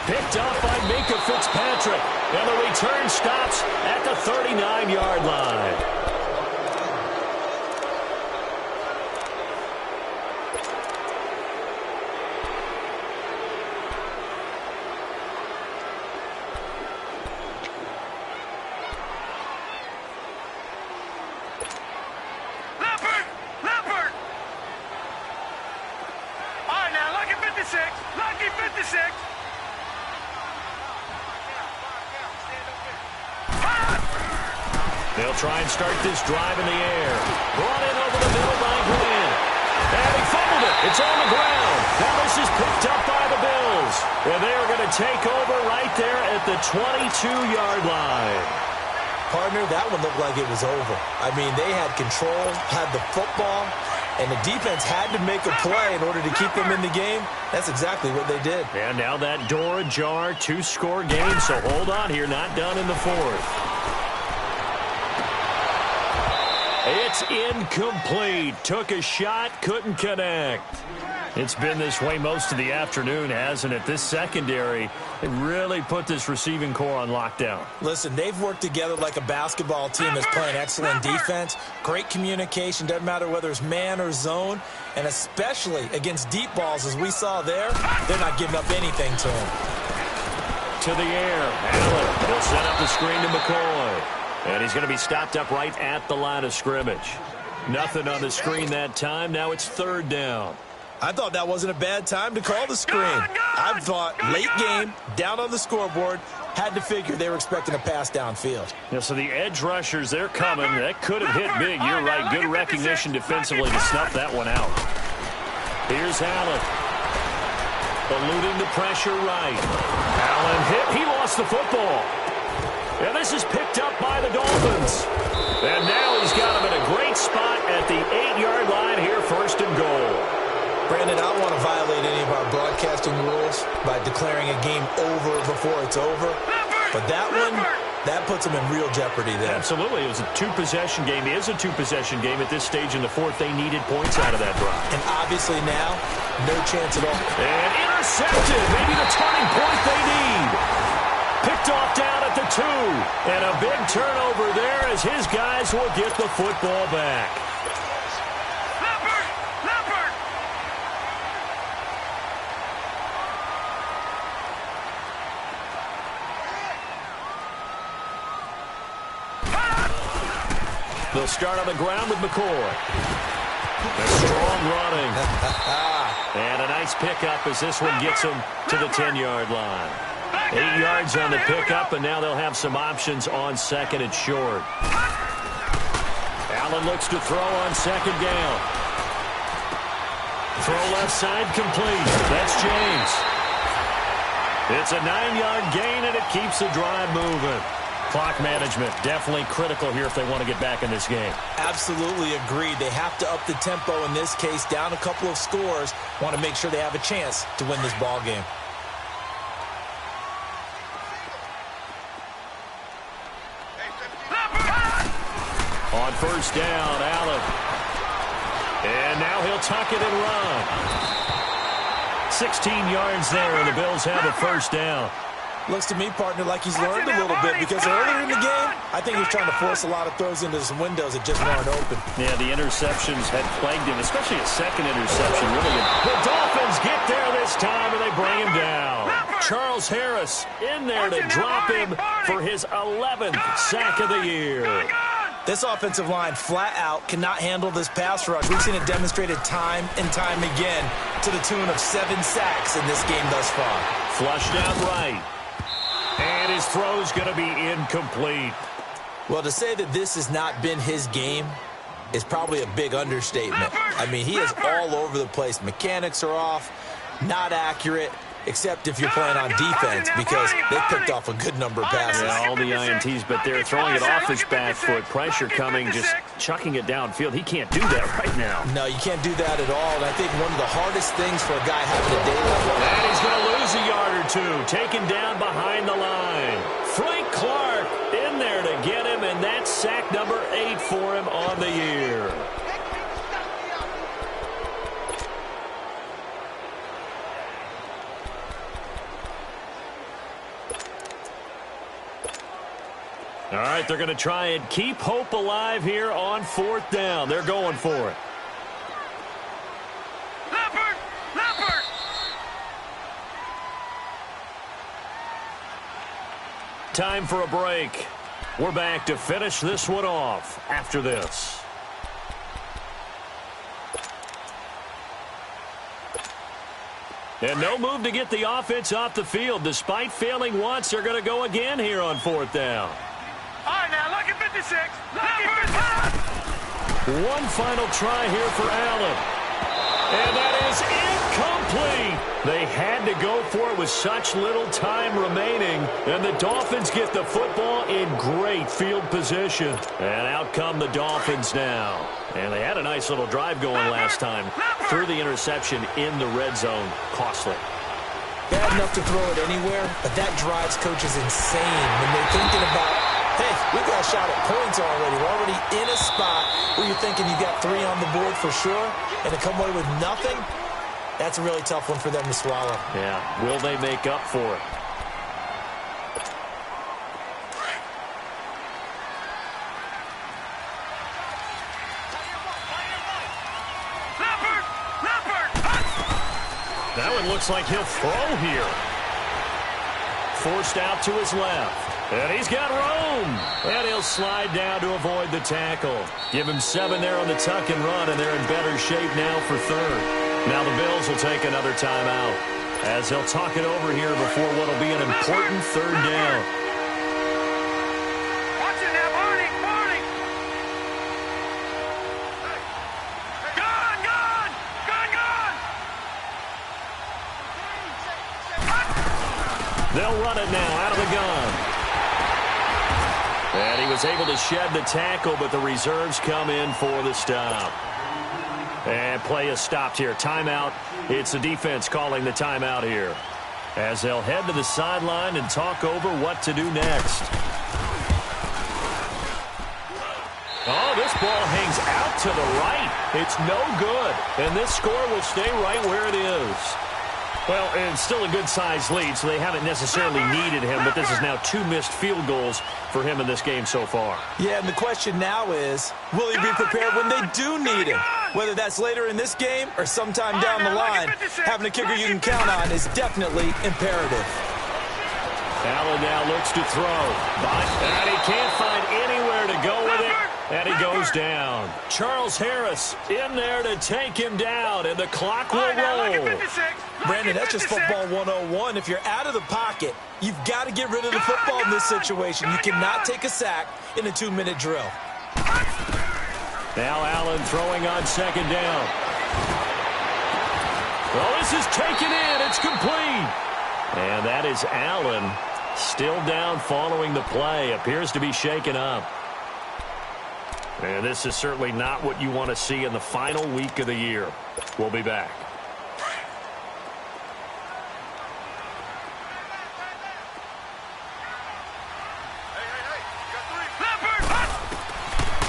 S2: Picked up by Minka Fitzpatrick. And the return stops at the 39-yard line. They'll try and start this drive in the air. Brought in over the middle by Grant. And he fumbled it. It's on the ground. Now this is picked up by the Bills. And they are going to take over right there at the 22-yard line.
S3: Partner, that one looked like it was over. I mean, they had control, had the football, and the defense had to make a play in order to keep them in the game. That's exactly what they did.
S2: And now that door ajar, 2-score game, so hold on here, not done in the 4th. It's incomplete. Took a shot, couldn't connect. It's been this way most of the afternoon, hasn't it? This secondary, it really put this receiving core on lockdown.
S3: Listen, they've worked together like a basketball team that's playing excellent defense. Great communication, doesn't matter whether it's man or zone. And especially against deep balls, as we saw there, they're not giving up anything to them.
S2: To the air. Allen, he'll set up the screen to McCoy. And he's going to be stopped up right at the line of scrimmage. Nothing on the screen that time. Now it's 3rd down.
S3: I thought that wasn't a bad time to call the screen. I thought late game, down on the scoreboard, had to figure they were expecting a pass downfield.
S2: Yeah, so the edge rushers, they're coming. That could have hit big. You're right. Good recognition defensively to snuff that one out. Here's Allen. Eluding the pressure right. Allen hit. He lost the football. And this is picked up by the Dolphins. And now he's got him in a great spot at the 8-yard line here, 1st and goal.
S3: Brandon, I don't want to violate any of our broadcasting rules by declaring a game over before it's over. But that one, that puts them in real jeopardy there.
S2: Absolutely. It was a 2-possession game. It is a 2-possession game at this stage in the 4th. They needed points out of that drive.
S3: And obviously now, no chance at all.
S2: And intercepted. Maybe the turning point they need. Picked off down at the 2. And a big turnover there as his guys will get the football back. They'll start on the ground with McCoy. A strong running. And a nice pickup as this one gets him to the 10-yard line. 8 yards on the pickup, and now they'll have some options on 2nd and short. Allen looks to throw on 2nd down. Throw left side complete. That's James. It's a 9-yard gain, and it keeps the drive moving. Clock management definitely critical here if they want to get back in this game.
S3: Absolutely agreed. They have to up the tempo in this case, down a couple of scores. Want to make sure they have a chance to win this ball game.
S2: On 1st down, Allen. And now he'll tuck it and run. 16 yards there, and the Bills have a 1st down.
S3: Looks to me, partner, like he's learned a little bit because earlier in the game, I think he was trying to force a lot of throws into some windows that just weren't open.
S2: Yeah, the interceptions had plagued him, especially a 2nd interception. Really, the Dolphins get there this time, and they bring him down. Charles Harris in there to drop him for his 11th sack of the year.
S3: This offensive line flat out cannot handle this pass rush. We've seen it demonstrated time and time again to the tune of 7 sacks in this game thus far.
S2: Flushed out right. And his throw's going to be incomplete.
S3: Well, to say that this has not been his game is probably a big understatement. I mean, he is all over the place. Mechanics are off, not accurate, except if you're playing on defense, because they picked off a good number of passes.
S2: Yeah, all the INTs, but they're throwing it off his back foot. Pressure coming, just chucking it downfield. He can't do that right now.
S3: No, you can't do that at all, and I think one of the hardest things for a guy having a day like that.
S2: And he's going to lose a yard or two, taken down behind the line. Frank Clark in there to get him, and that's sack number 8 for him on the year. All right, they're going to try and keep hope alive here on 4th down. They're going for it.
S4: Leopard!
S2: Time for a break. We're back to finish this one off after this. And no move to get the offense off the field. Despite failing once, they're going to go again here on 4th down.
S4: All right, now, lucky 56. Lucky 56.
S2: One final try here for Allen. And that is incomplete. They had to go for it with such little time remaining. And the Dolphins get the football in great field position. And out come the Dolphins now. And they had a nice little drive going last time. Threw the interception in the red zone. Costly.
S3: Bad enough to throw it anywhere, but that drives coaches insane when they're thinking about, hey, we got a shot at points already. We're already in a spot where you're thinking you got 3 on the board for sure, and to come away with nothing, that's a really tough one for them to swallow.
S2: Yeah, will they make up for it? That one looks like he'll throw here. Forced out to his left. And he's got room. And he'll slide down to avoid the tackle. Give him 7 there on the tuck and run, and they're in better shape now for 3rd. Now the Bills will take another timeout as they'll talk it over here before what will be an important 3rd down.
S4: Watch it now, Barney. Gone.
S2: They'll run it now out of the gun. And he was able to shed the tackle, but the reserves come in for the stop. And play is stopped here. Timeout. It's the defense calling the timeout here as they'll head to the sideline and talk over what to do next. Oh, this ball hangs out to the right. It's no good. And this score will stay right where it is. Well, it's still a good-sized lead, so they haven't necessarily needed him, but this is now 2 missed field goals for him in this game so far.
S3: Yeah, and the question now is, will he be prepared when they do need him? Whether that's later in this game or sometime down the line, having a kicker you can count on is definitely imperative.
S2: Allen now looks to throw, and he can't find anywhere to go with it, and he goes down. Charles Harris in there to take him down, and the clock will roll.
S3: Brandon, that's just football 101. If you're out of the pocket, you've got to get rid of the football in this situation. You cannot take a sack in a 2-minute drill.
S2: Now Allen throwing on 2nd down. Well, this is taken in. It's complete. And that is Allen still down following the play. Appears to be shaken up. And this is certainly not what you want to see in the final week of the year. We'll be back.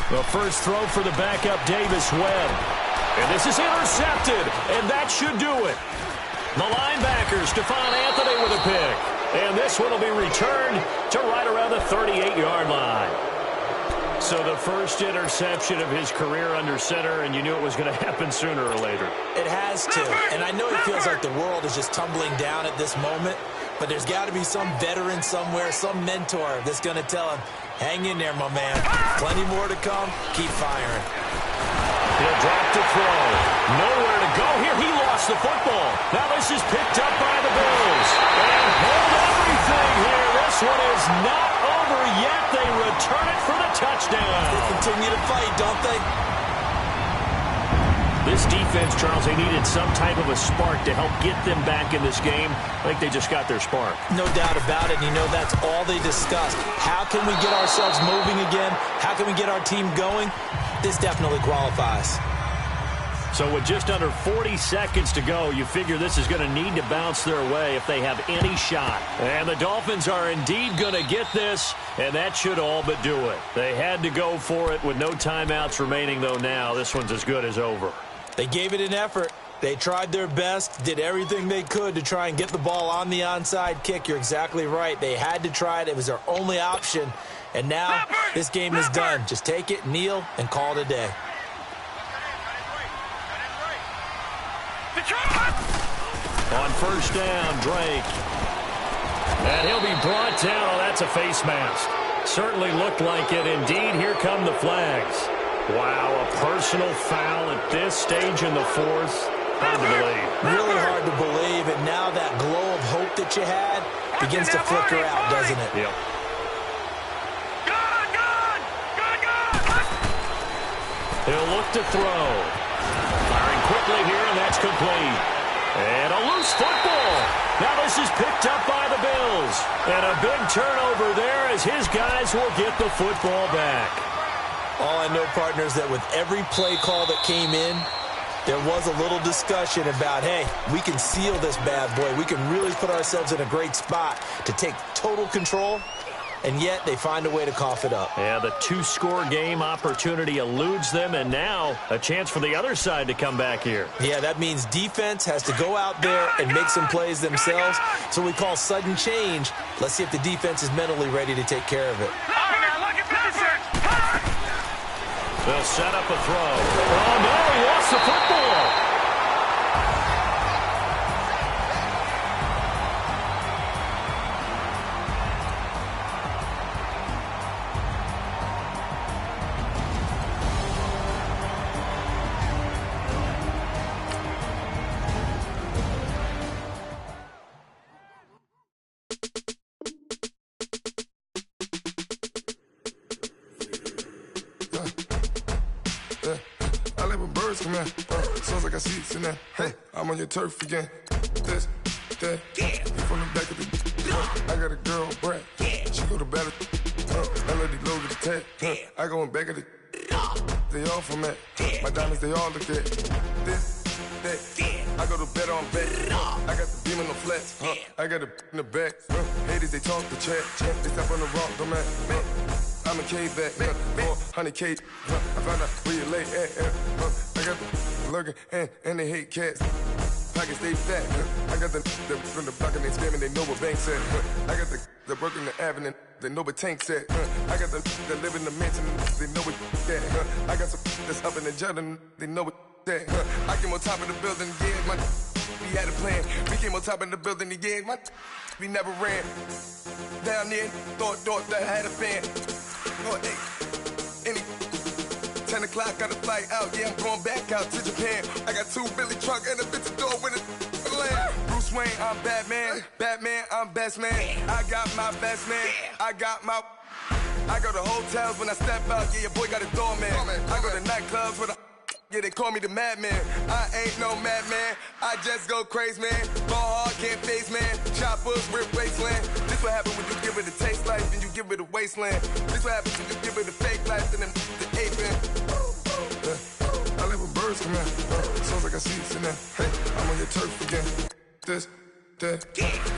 S2: The first throw for the backup, Davis Webb. And this is intercepted, and that should do it. The linebacker, Stephon Anthony with a pick. And this one will be returned to right around the 38-yard line. So the first interception of his career under center, and you knew it was going to happen sooner or later.
S3: It has to, and I know it feels like the world is just tumbling down at this moment, But there's got to be some veteran somewhere, some mentor that's going to tell him, hang in there, my man. Plenty more to come. Keep firing.
S2: He'll drop to throw. Nowhere to go here. He lost the football. Now this is picked up by the Bills. And hold everything here. This one is not over yet. They return it for the touchdown.
S3: They continue to fight, don't they?
S2: This defense, Charles, they needed some type of a spark to help get them back in this game. I think they just got their spark.
S3: No doubt about it. And you know that's all they discussed. How can we get ourselves moving again? How can we get our team going? This definitely qualifies.
S2: So with just under 40 seconds to go, you figure this is going to need to bounce their way if they have any shot. And the Dolphins are indeed going to get this, and that should all but do it. They had to go for it with no timeouts remaining, though now this one's as good as over.
S3: They gave it an effort. They tried their best, did everything they could to try and get the ball on the onside kick. You're exactly right. They had to try it. It was their only option. And now this game is done. Just take it, kneel, and call it a day.
S2: On first down, Drake. And he'll be brought down. Oh, that's a face mask. Certainly looked like it. Indeed, here come the flags. Wow, a personal foul at this stage in the fourth. Hard to believe.
S3: Really hard to believe. And now that glow of hope that you had begins to flicker out, doesn't it?
S2: Yep. He'll look to throw. Firing quickly here, and that's complete. And a loose football. Now this is picked up by the Bills. And a big turnover there as his guys will get the football back.
S3: All I know, partners, that with every play call that came in, there was a little discussion about, hey, we can seal this bad boy. We can really put ourselves in a great spot to take total control, and yet they find a way to cough it up.
S2: Yeah, the two-score game opportunity eludes them, and now a chance for the other side to come back here.
S3: Yeah, that means defense has to go out there and make some plays themselves. So we call sudden change. Let's see if the defense is mentally ready to take care of it.
S2: They'll set up a throw. Oh, no, he lost the football.
S5: Sounds like I see it in there. Hey, I'm on your turf again. This, that, from the back of the. I got a girl, Brad. She go to battle. Melody low to the tag. I go in back of the. They all from that. My diamonds, they all look at. This, that. I go to bet on bet. I got the beam in the flats. I got it in the back. Haters, they talk the chat. They step on the rock, don't man. I'm a K-back, 400K. I found out where you lay at. I got the lurking and they hate cats. Pockets stay fat. I got the from the block and they screaming, they know what banks at. I got the work in the avenue, they know what tanks at. I got the live in the mansion, they know what that. I got some that's up in the Jordan, they know what that. I came on top of the building, yeah, my we had a plan. We came on top of the building, yeah, my we never ran. Down there, thought that I had a fan. Oh, hey, any 10 o'clock, got a flight out. Yeah, I'm going back out to Japan. I got 2 Billy truck and a bitch door with a land. Bruce Wayne, I'm Batman. Batman, I'm best man. I got my best man. I go to hotels when I step out. Yeah, your boy got a doorman. I go to nightclubs with a. Yeah, they call me the madman. I ain't no madman. I just go crazy, man. Ball hard, can't face, man. Choppers, rip wasteland. This what happen when you give it a taste life and you give it a wasteland. This what happens when you give it a fake life and then the ape in. I live with birds come in. Sounds like I see it in there. Hey, I'm on your turf again. This, that,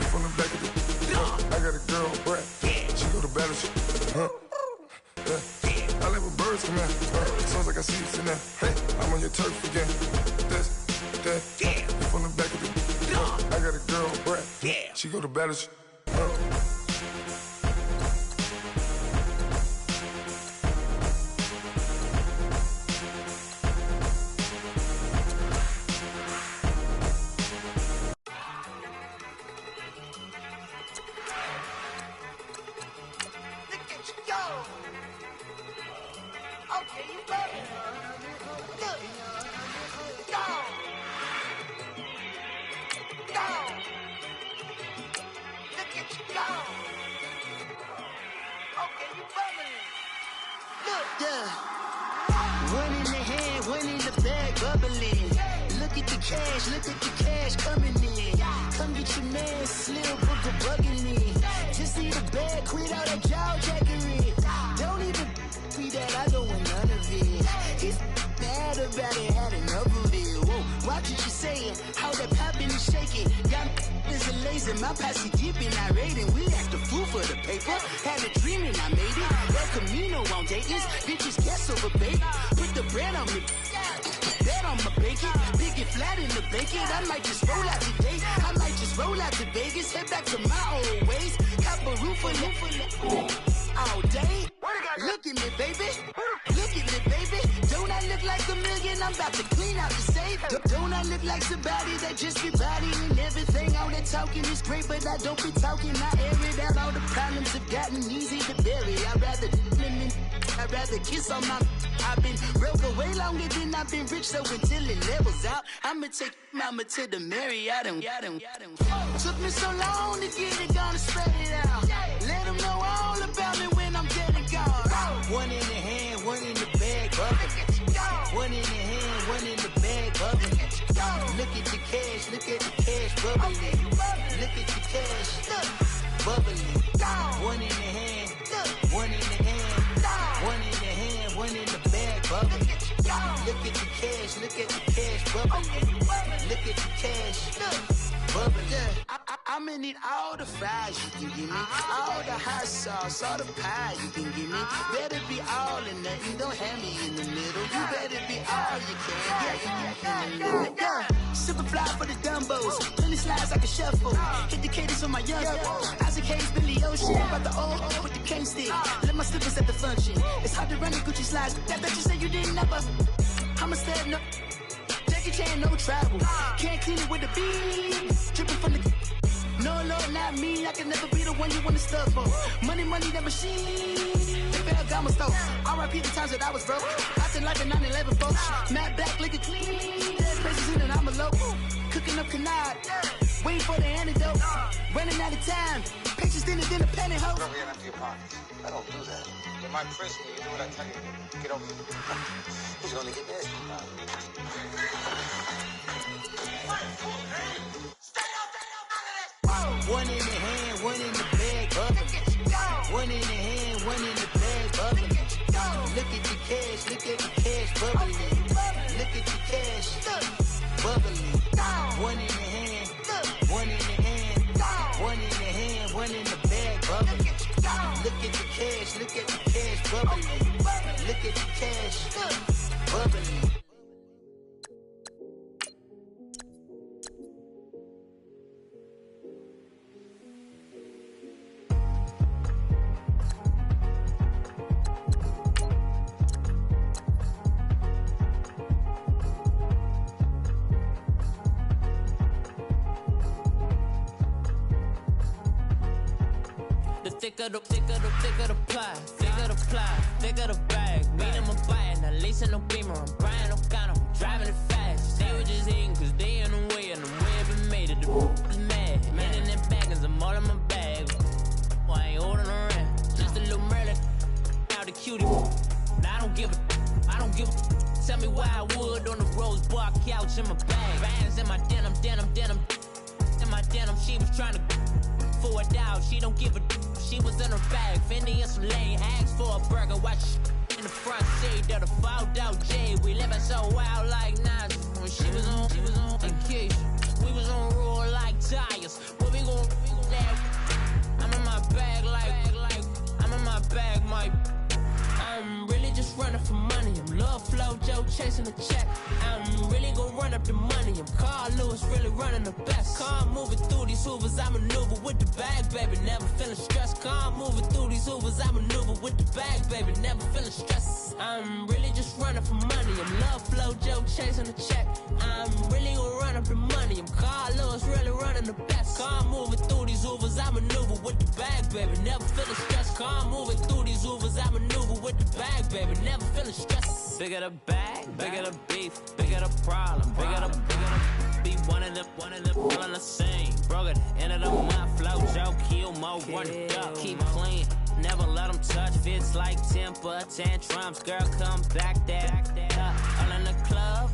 S5: from the back of the. I got a girl, Brad. She go to battle. I live with birds come in. Sounds like I see it in there. Hey, I'm on your turf again. This, that, from the back of the. I got a girl, Brad. She go to battle.
S1: Yeah. One in the hand, one in the bag, bubbling. Look at the cash coming in. Come get your man, Slim Booker bugging me. Just need a bag, quit all that jaw jackery. Don't even be that, I don't want none of it. He's mad about it, had enough of it. Whoa, watch what you saying, how that poppin' and shaking. Y'all is a lazy, my posse deep and I raiding. We act a fool for the paper, had a dream and I made it. El Camino on Dayton's, bitches guess over bait. Put the bread on me, bet on my bacon. Big and flat in the bacon, I might just roll out today. I might just roll out to Vegas, head back to my old ways. Cop a roof for all day. Look at me, baby. Look at me, baby. Don't I look like a million? I'm about to clean out the safe. Don't I look like somebody that just be bodying everything? All that talking is great, but I don't be talking. I air it out. All the problems have gotten easy to bury. I'd rather kiss on my. I've been broke way longer than I've been rich, so until it levels out, I'ma take mama to the Marriott and took me so long to get it, gonna spread it out. Let them know all about me when I'm dead and gone. One in the hand, one in the bag, bubbling. One in the hand, one in the bag, bubbling. Look at the cash, bubbling. Look at the cash, bubbling. One in the hand, one in the hand. One in the hand, one in the bag, bubbling. Look at the cash, bubbling. Look at the cash, bubbling. I'ma need all the fries you can give me, all the hot sauce, all the pie you can give me. Better be all or nothing, don't have me in the middle. You better be all you can. Yeah. Super fly for the dumbos, plenty slides I can shuffle. Hit the cadence on my young Isaac Hayes, Billy Ocean, about the old with the cane stick. Let my slippers at the function. It's hard to run the Gucci slides. That bet you say you didn't never. I'ma step no. Jackie Chan, no travel. Can't clean it with the beat. Dripping from the. No, not me. I can never be the one you want to stuff for. Money, that machine. They fell down my stove. R.I.P. the times that I was broke. Acting like a 9/11 folks. Matte black, liquor clean. There's places in and I'm a local. Cooking up canard. Waiting for the antidote. Running out of time. Pictures thinner than a pantyhose.
S6: Don't get empty your pockets. I don't do that. You might press me. You do what I tell you. Get over here. Who's gonna get this?
S1: One in the hand, one in the bag, bubbling. One in the hand, one in the bag, bubbling. Look at the cash, bubbling. Look at the cash, bubbling. One in the hand, one in the hand, one in the hand, one in the bag, bubbling. Look at the cash, bubbling. Look at the cash, bubbling.
S7: Thicker the pie, thicker the bag. Meaning I'm buying, not leasing no beamer. I'm buying no gun, I'm driving it fast. They were just hating cause they in the way, and the way I've been made it. The is mad, man in them baggins, I'm all in my bag. Well, I ain't holding around, just a little Merlin. Now the cutie, now I don't give a. Tell me why I would on the rose bar couch in my bag. Bands in my denim. In my denim, she was trying to for it out, she don't give a. She was in her bag, Fendi and some lane. Asked for a burger, watch in the front seat of the fouled out J. We living so wild like Nas. When she was on vacation, we was on roll like tires. What we gon' I'm in my bag like I'm in my bag, my. I'm really just running for money. I'm Love Flow Joe chasing the check. I'm really gon' run up the money. I'm Carl Lewis, really running the best. Car moving through these hoovers, I maneuver with the bag, baby. Never feeling stressed. Car moving through these hoovers, I maneuver with the bag, baby. Never feeling stressed. I'm really just running for money. I'm Love Flow Joe chasing the check. I'm really gon' run up the money. I'm Carl Lewis, really running the best. Car moving through these hoovers, I maneuver with the bag, baby. Never feeling stressed. Car moving through these hoovers, I maneuver with the bag, baby. Never feeling stressed. Bigger the bag, bigger the beef, bigger the problem, bigger the must be one of them on the scene. Broke at the end of the month, flow, Joe, kill, mo, run it up, keep clean. Never let them touch, fits like temper tantrums. Girl, come back there, all in the club,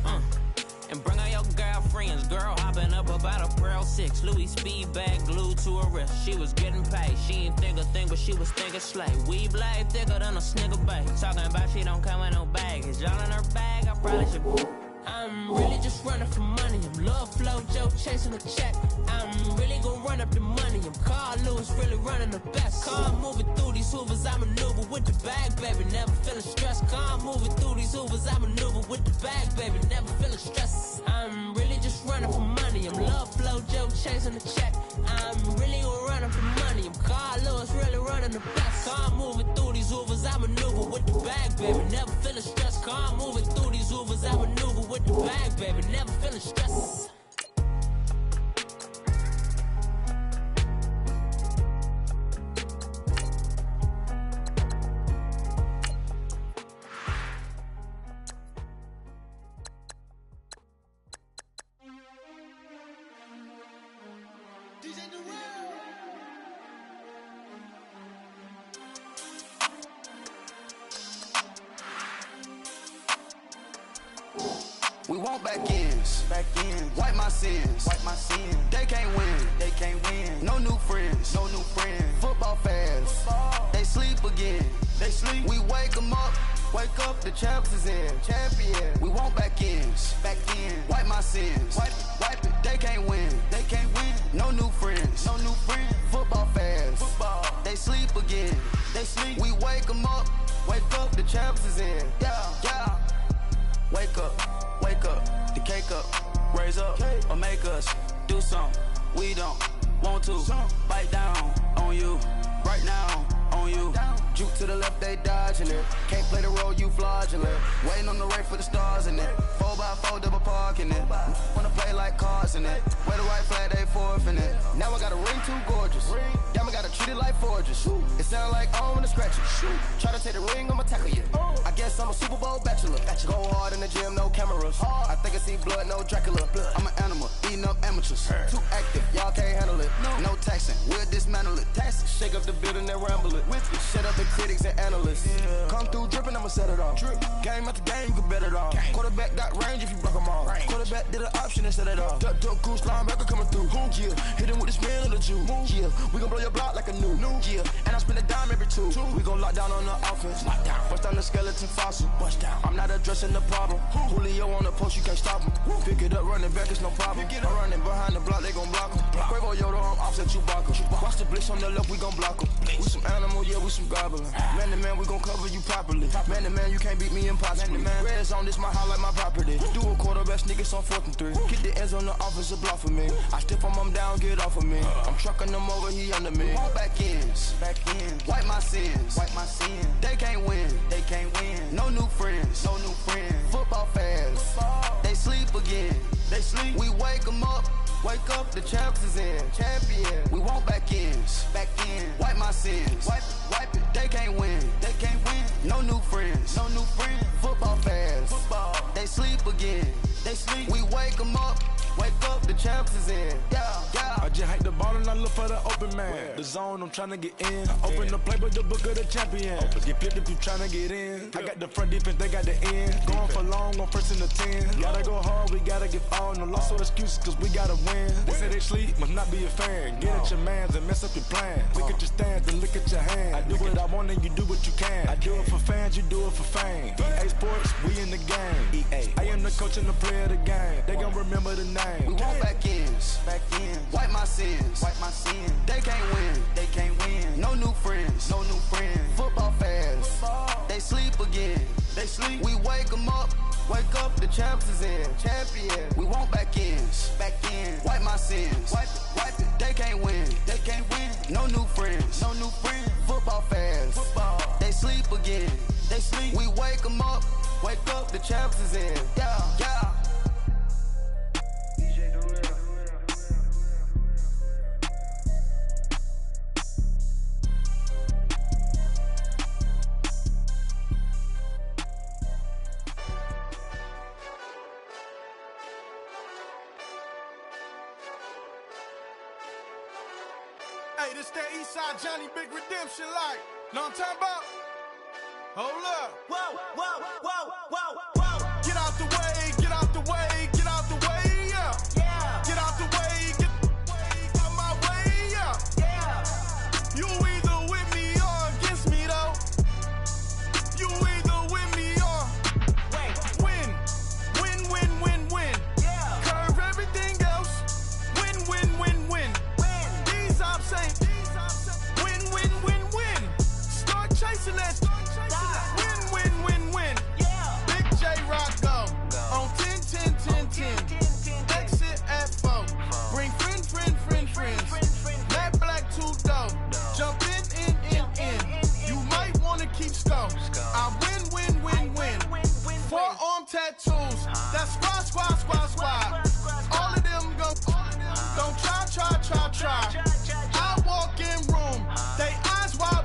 S7: and bring all your girlfriends. Girl hopping up about a Pearl 6 Louis speed bag glued to her wrist. She was getting paid, she ain't think a thing, but she was thinking slay. We blade thicker than a snicker bag. Talking about she don't come with no baggage. Y'all in her bag, I probably should. I'm really just running for money. I'm love flow, Joe chasing a check. I'm really gonna run up the money. I'm Carl Lewis, really running the best. Car moving through these hoovers, I maneuver with the bag, baby. Never feeling stressed. Car moving through these hoovers, I maneuver with the bag, baby. Never feeling stressed. I'm really just running for money. I'm love flow, Joe chasing the check. I'm really gonna run up the money. I'm Carl Lewis, really running the best. Car moving through these hoovers, I maneuver with the bag, baby. Never feeling stressed. Car moving through these hoovers, I maneuver with the bag, baby. Never feeling stressed.
S8: We want back ends, wipe my sins, They can't win, no new friends, Football fans, they sleep again, We wake them up, the champs is in, champion. We want back ends, wipe my sins, wipe it. They can't win, no new friends, Football fans, they sleep again, We wake them up, the champs is in, yeah. Wake up, the cake up, raise up, or make us do something we don't want to. Bite down on you, right now on you. Juke to the left, they dodging it. Can't play the role, you flogging it. Waiting on the right for the stars in it. 4x4 double parking it. Wanna play like cars in it. Wear the white flag, they forfeiting it. Now I got a ring too gorgeous. Damn, I gotta treat it like forges. It sound like I don't wanna scratch it. Try to take the ring, I'ma tackle you. I guess I'm a Super Bowl bachelor. Go hard in the gym, no cameras. I think I see blood, no Dracula. I'm an animal, eating up amateurs. Too active, y'all can't handle it. No taxing, we'll dismantle it. Shake up the building and ramble it. Shut up the critics and analysts. Come through dripping, I'ma set it off. Game after game, you can bet it off. Quarterback got range if you block them all. Quarterback did an option and set it off. Duck, goose, linebacker coming through. Yeah, hit him with the spin of the Jew. Yeah, we gon' blow your block like a new. Yeah, and I spend a dime every two. We gon' lock down on the offense. Bust down the skeleton fossil. I'm not addressing the problem. Julio on the post, you can't stop him. Pick it up, running back, it's no problem. I'm running behind the block, they gon' block him. Quavo Yoda, I'm offset Chewbacca. Watch the blitz on the left, we gon' block him. We some animal, yeah, we some goblin. Man to man, we gon' cover you properly. Man to man, you can't beat me impossibly. Red zone, this my house like my property. Do a quarterback, niggas on 4th and 3. Get the ends on the offensive block for me. I step on him down, get off of me. I'm trucking them over, he under me. Back ends, wipe my sins, They can't win, no new friends, Football fans, they sleep again, We wake them up, the champs is in, champion. We want back ends, wipe my sins, wipe it. They can't win, no new friends, Football fans, they sleep again, We wake them up, the champs is in, yeah.
S5: I just hate the ball and I look for the open man. The zone, I'm tryna get in. Open the playbook, the book of the champion. Get flipped if you tryna get in. I got the front defense, they got the end. Going for long, on 1st and the 10. Gotta go hard, we gotta get all. No loss or excuses, cause we gotta win. They say they sleep, must not be a fan. Get at your mans and mess up your plans. Look at your stance and look at your hands. I do what I want and you do what you can. I do it for fans, you do it for fame. EA Sports, we in the game. EA. I am the coach and the player of the game. They gon' remember the name.
S8: We want back ends, wipe my sins, They can't win, no new friends, Football fans, they sleep again, We wake them up, the champs is in, champion. We want back ends, wipe my sins, wipe it. They can't win, no new friends, Football fans, they sleep again, We wake them up, the champs is in, yeah.
S9: Hey, this that Eastside Johnny Big Redemption like. Know what I'm talking about? Hold up.
S10: Whoa, whoa, whoa, whoa, whoa.
S9: Get out the way, get out the way, get out the way, yeah.
S10: Yeah.
S9: Get out the way, get out my way, yeah.
S10: Yeah.
S9: You either with me or against me, though. You either with me or win. Win, win, win, win.
S10: Yeah.
S9: Curve everything else. Win, win, win, win. These ops ain't. Win, win, win, win. Start chasing that. Win, win, win, win.
S10: Yeah.
S9: Big J Rock go. On 10, 10, 10, 10. Exit at 4. Bring friends. Matt Black 2 dough. Jump in. You might wanna keep score. I win. Forearm tattoos. That's squad. All of them go. Don't try. I walk in room. They eyes wide.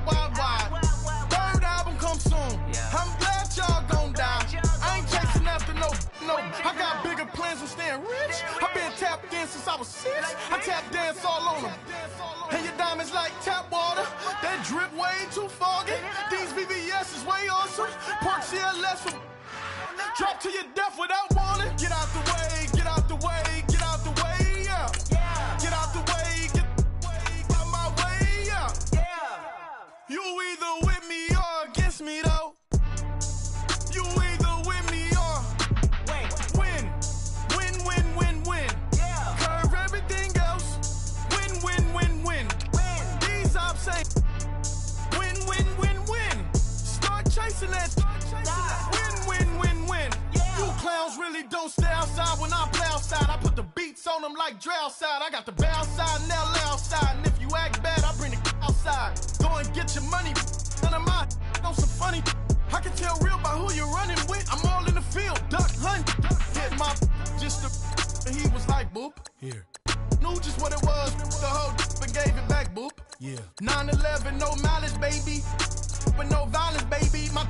S9: Third album come soon. I'm glad y'all gon' die. I ain't chasing after no. I got bigger plans than staying rich. I been tapped in since I was 6. I tap dance all on them. And your diamonds like tap water. That drip way too foggy. These VVS is way awesome. Park CLS from drop to your death without warning. Get out the way, get out the way, get out the way, yeah. Get out the way, get out my way, yeah. You either with me or against me, though. You either with me or win. Win. Curve everything else. Win. These ops ain't. Win. Start chasing that. Win. You clowns really don't stay outside when I play outside. I put the beats on them like Dre outside. I got the bow side and LA outside. And if you act bad, I bring the outside. Go and get your money. None of my on some funny. I can tell real by who you're running with. I'm all in the field. Duck hunt. Hit my just the. And he was like, boop. Here. Knew just what it was. The whole and gave it back, boop. Yeah. 9/11, no malice, baby. But no violence, baby. My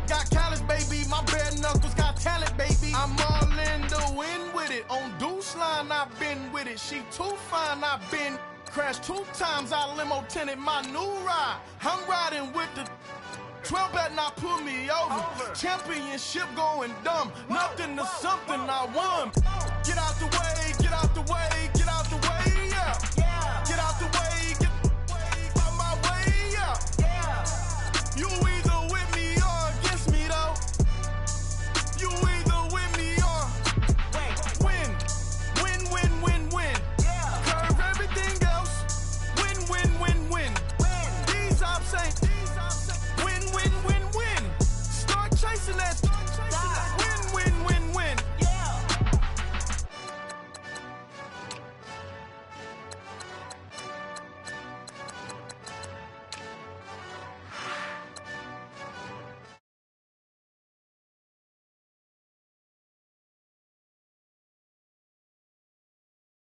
S9: got callous, baby. My bare knuckles got talent, baby. I'm all in the wind with it. On Deuce line, I've been with it. She too fine, I've been crashed 2 times. I limo tinted my new ride. I'm riding with the 12 better not pull me over. Championship going dumb. Nothing to something I won. Get out the way, get out